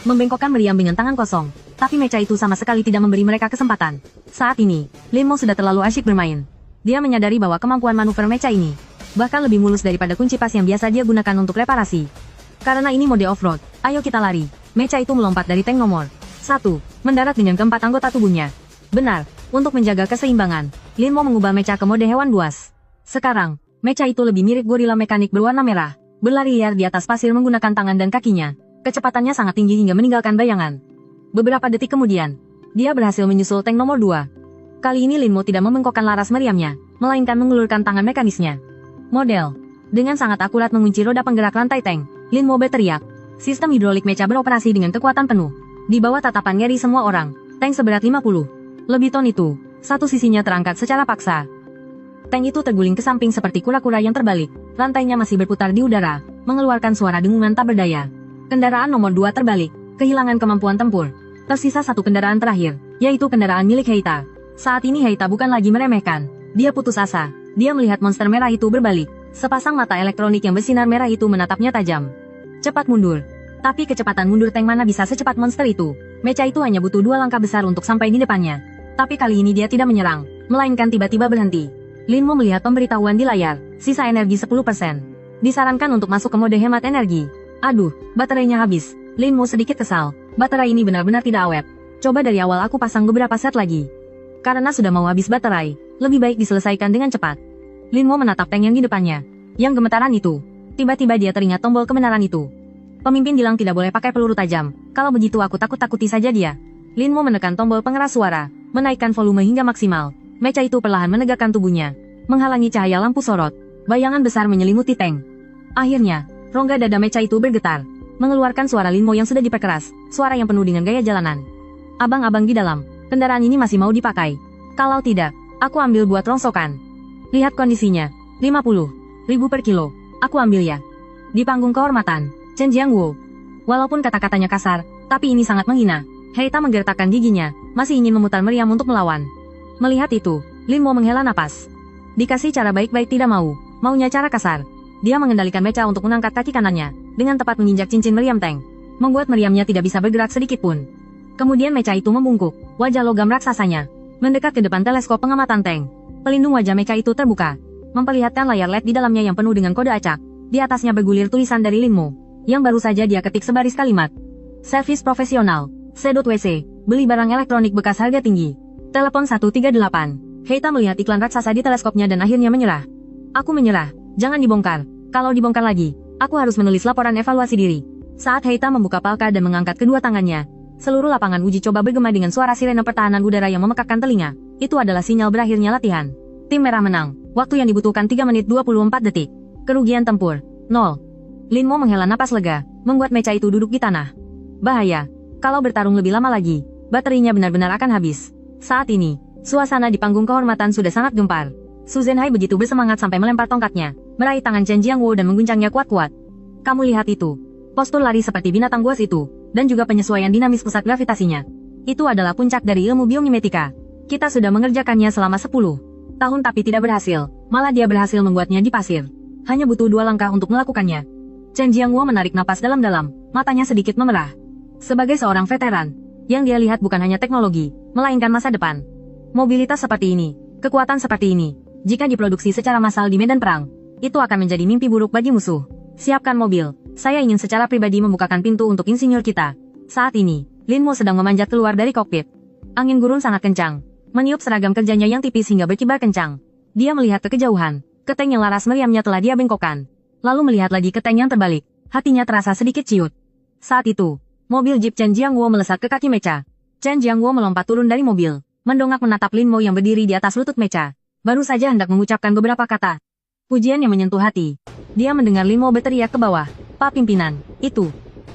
Speaker 1: Membengkokkan meriam dengan tangan kosong. Tapi mecha itu sama sekali tidak memberi mereka kesempatan. Saat ini, Lin Mo sudah terlalu asyik bermain. Dia menyadari bahwa kemampuan manuver mecha ini bahkan lebih mulus daripada kunci pas yang biasa dia gunakan untuk reparasi. Karena ini mode off-road, ayo kita lari. Mecha itu melompat dari tank nomor 1, mendarat dengan keempat anggota tubuhnya. Benar, untuk menjaga keseimbangan, Lin Mo mengubah mecha ke mode hewan buas. Sekarang, mecha itu lebih mirip gorila mekanik berwarna merah, berlari liar di atas pasir menggunakan tangan dan kakinya. Kecepatannya sangat tinggi hingga meninggalkan bayangan. Beberapa detik kemudian, dia berhasil menyusul tank nomor 2. Kali ini Lin Mo tidak membengkokkan laras meriamnya, melainkan mengulurkan tangan mekanisnya. Model. Dengan sangat akurat mengunci roda penggerak lantai tank, Lin Mo berteriak. Sistem hidrolik mecha beroperasi dengan kekuatan penuh. Di bawah tatapan ngeri semua orang, tank seberat 50 lebih ton itu, satu sisinya terangkat secara paksa. Tank itu terguling ke samping seperti kura-kura yang terbalik. Lantainya masih berputar di udara, mengeluarkan suara dengungan tak berdaya. Kendaraan nomor 2 terbalik, kehilangan kemampuan tempur. Tersisa satu kendaraan terakhir, yaitu kendaraan milik Heita. Saat ini Heita bukan lagi meremehkan. Dia putus asa. Dia melihat monster merah itu berbalik. Sepasang mata elektronik yang bersinar merah itu menatapnya tajam. Cepat mundur. Tapi kecepatan mundur tank mana bisa secepat monster itu? Mecha itu hanya butuh 2 langkah besar untuk sampai di depannya. Tapi kali ini dia tidak menyerang, melainkan tiba-tiba berhenti. Lin Mo melihat pemberitahuan di layar, sisa energi 10%. Disarankan untuk masuk ke mode hemat energi. Aduh, baterainya habis. Lin Mo sedikit kesal. Baterai ini benar-benar tidak awet. Coba dari awal aku pasang beberapa set lagi. Karena sudah mau habis baterai, lebih baik diselesaikan dengan cepat. Lin Mo menatap tank yang di depannya. Yang gemetaran itu. Tiba-tiba dia teringat tombol kebenaran itu. Pemimpin bilang tidak boleh pakai peluru tajam. Kalau begitu aku takut-takuti saja dia. Lin Mo menekan tombol pengeras suara, menaikkan volume hingga maksimal. Mecha itu perlahan menegakkan tubuhnya, menghalangi cahaya lampu sorot. Bayangan besar menyelimuti tank. Akhirnya, rongga dada Mecha itu bergetar, mengeluarkan suara Lin Mo yang sudah diperkeras, suara yang penuh dengan gaya jalanan. Abang-abang di dalam, kendaraan ini masih mau dipakai. Kalau tidak, aku ambil buat rongsokan. Lihat kondisinya, 50.000 per kilo. Aku ambil ya. Di panggung kehormatan, Chen Jiangwo. Walaupun kata-katanya kasar, tapi ini sangat menghina. Heita menggertakkan giginya, masih ingin memutar meriam untuk melawan. Melihat itu, Lin Mo menghela napas. Dikasih cara baik-baik tidak mau, maunya cara kasar. Dia mengendalikan Mecha untuk mengangkat kaki kanannya, dengan tepat menginjak cincin meriam tank, membuat meriamnya tidak bisa bergerak sedikit pun. Kemudian Mecha itu membungkuk, wajah logam raksasanya, mendekat ke depan teleskop pengamatan tank. Pelindung wajah Mecha itu terbuka, memperlihatkan layar LED di dalamnya yang penuh dengan kode acak. Di atasnya bergulir tulisan dari Lin Mo, yang baru saja dia ketik sebaris kalimat. Servis profesional, C.WC, beli barang elektronik bekas harga tinggi. Telepon 138. Heita melihat iklan raksasa di teleskopnya dan akhirnya menyerah. Aku menyerah, jangan dibongkar. Kalau dibongkar lagi, aku harus menulis laporan evaluasi diri. Saat Heita membuka palka dan mengangkat kedua tangannya, seluruh lapangan uji coba bergema dengan suara sirene pertahanan udara yang memekakkan telinga. Itu adalah sinyal berakhirnya latihan. Tim merah menang. Waktu yang dibutuhkan 3 menit 24 detik. Kerugian tempur, 0. Lin Mo menghela napas lega, membuat Mecha itu duduk di tanah. Bahaya. Kalau bertarung lebih lama lagi, baterainya benar-benar akan habis. Saat ini, suasana di panggung kehormatan sudah sangat gempar. Su Zhenhai begitu bersemangat sampai melempar tongkatnya, meraih tangan Chen Jiangwo dan mengguncangnya kuat-kuat. Kamu lihat itu. Postur lari seperti binatang buas itu, dan juga penyesuaian dinamis pusat gravitasinya. Itu adalah puncak dari ilmu biomimetika. Kita sudah mengerjakannya selama 10 tahun tapi tidak berhasil, malah dia berhasil membuatnya di pasir. Hanya butuh 2 langkah untuk melakukannya. Chen Jiangwo menarik napas dalam-dalam, matanya sedikit memerah. Sebagai seorang veteran, yang dia lihat bukan hanya teknologi, melainkan masa depan. Mobilitas seperti ini, kekuatan seperti ini, jika diproduksi secara massal di medan perang, itu akan menjadi mimpi buruk bagi musuh. Siapkan mobil, saya ingin secara pribadi membukakan pintu untuk insinyur kita. Saat ini, Lin Mo sedang memanjat keluar dari kokpit. Angin gurun sangat kencang, meniup seragam kerjanya yang tipis hingga berkibar kencang. Dia melihat ke kejauhan, ke tank yang laras meriamnya telah dia bengkokkan. Lalu melihat lagi ke tank yang terbalik, hatinya terasa sedikit ciut. Saat itu, mobil jeep Chen Jiangwo melesat ke kaki Mecha. Chen Jiangwo melompat turun dari mobil, mendongak menatap Lin Mo yang berdiri di atas lutut Mecha. Baru saja hendak mengucapkan beberapa kata pujian yang menyentuh hati. Dia mendengar Lin Mo berteriak ke bawah, "Pak pimpinan, itu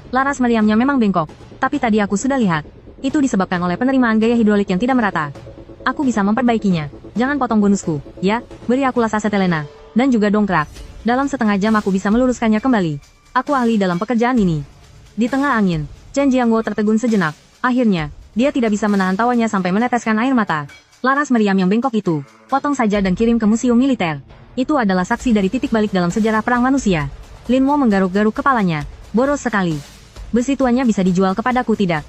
Speaker 1: laras meriamnya memang bengkok, tapi tadi aku sudah lihat. Itu disebabkan oleh penerimaan gaya hidrolik yang tidak merata. Aku bisa memperbaikinya. Jangan potong bonusku, ya, beri aku las aset Elena, dan juga dongkrak. Dalam setengah jam aku bisa meluruskannya kembali. Aku ahli dalam pekerjaan ini." Di tengah angin, Chen Jiangwo tertegun sejenak. Akhirnya, dia tidak bisa menahan tawanya sampai meneteskan air mata. Laras meriam yang bengkok itu, potong saja dan kirim ke museum militer. Itu adalah saksi dari titik balik dalam sejarah perang manusia. Lin Mo menggaruk-garuk kepalanya. Boros sekali. Besi tuannya bisa dijual kepadaku tidak?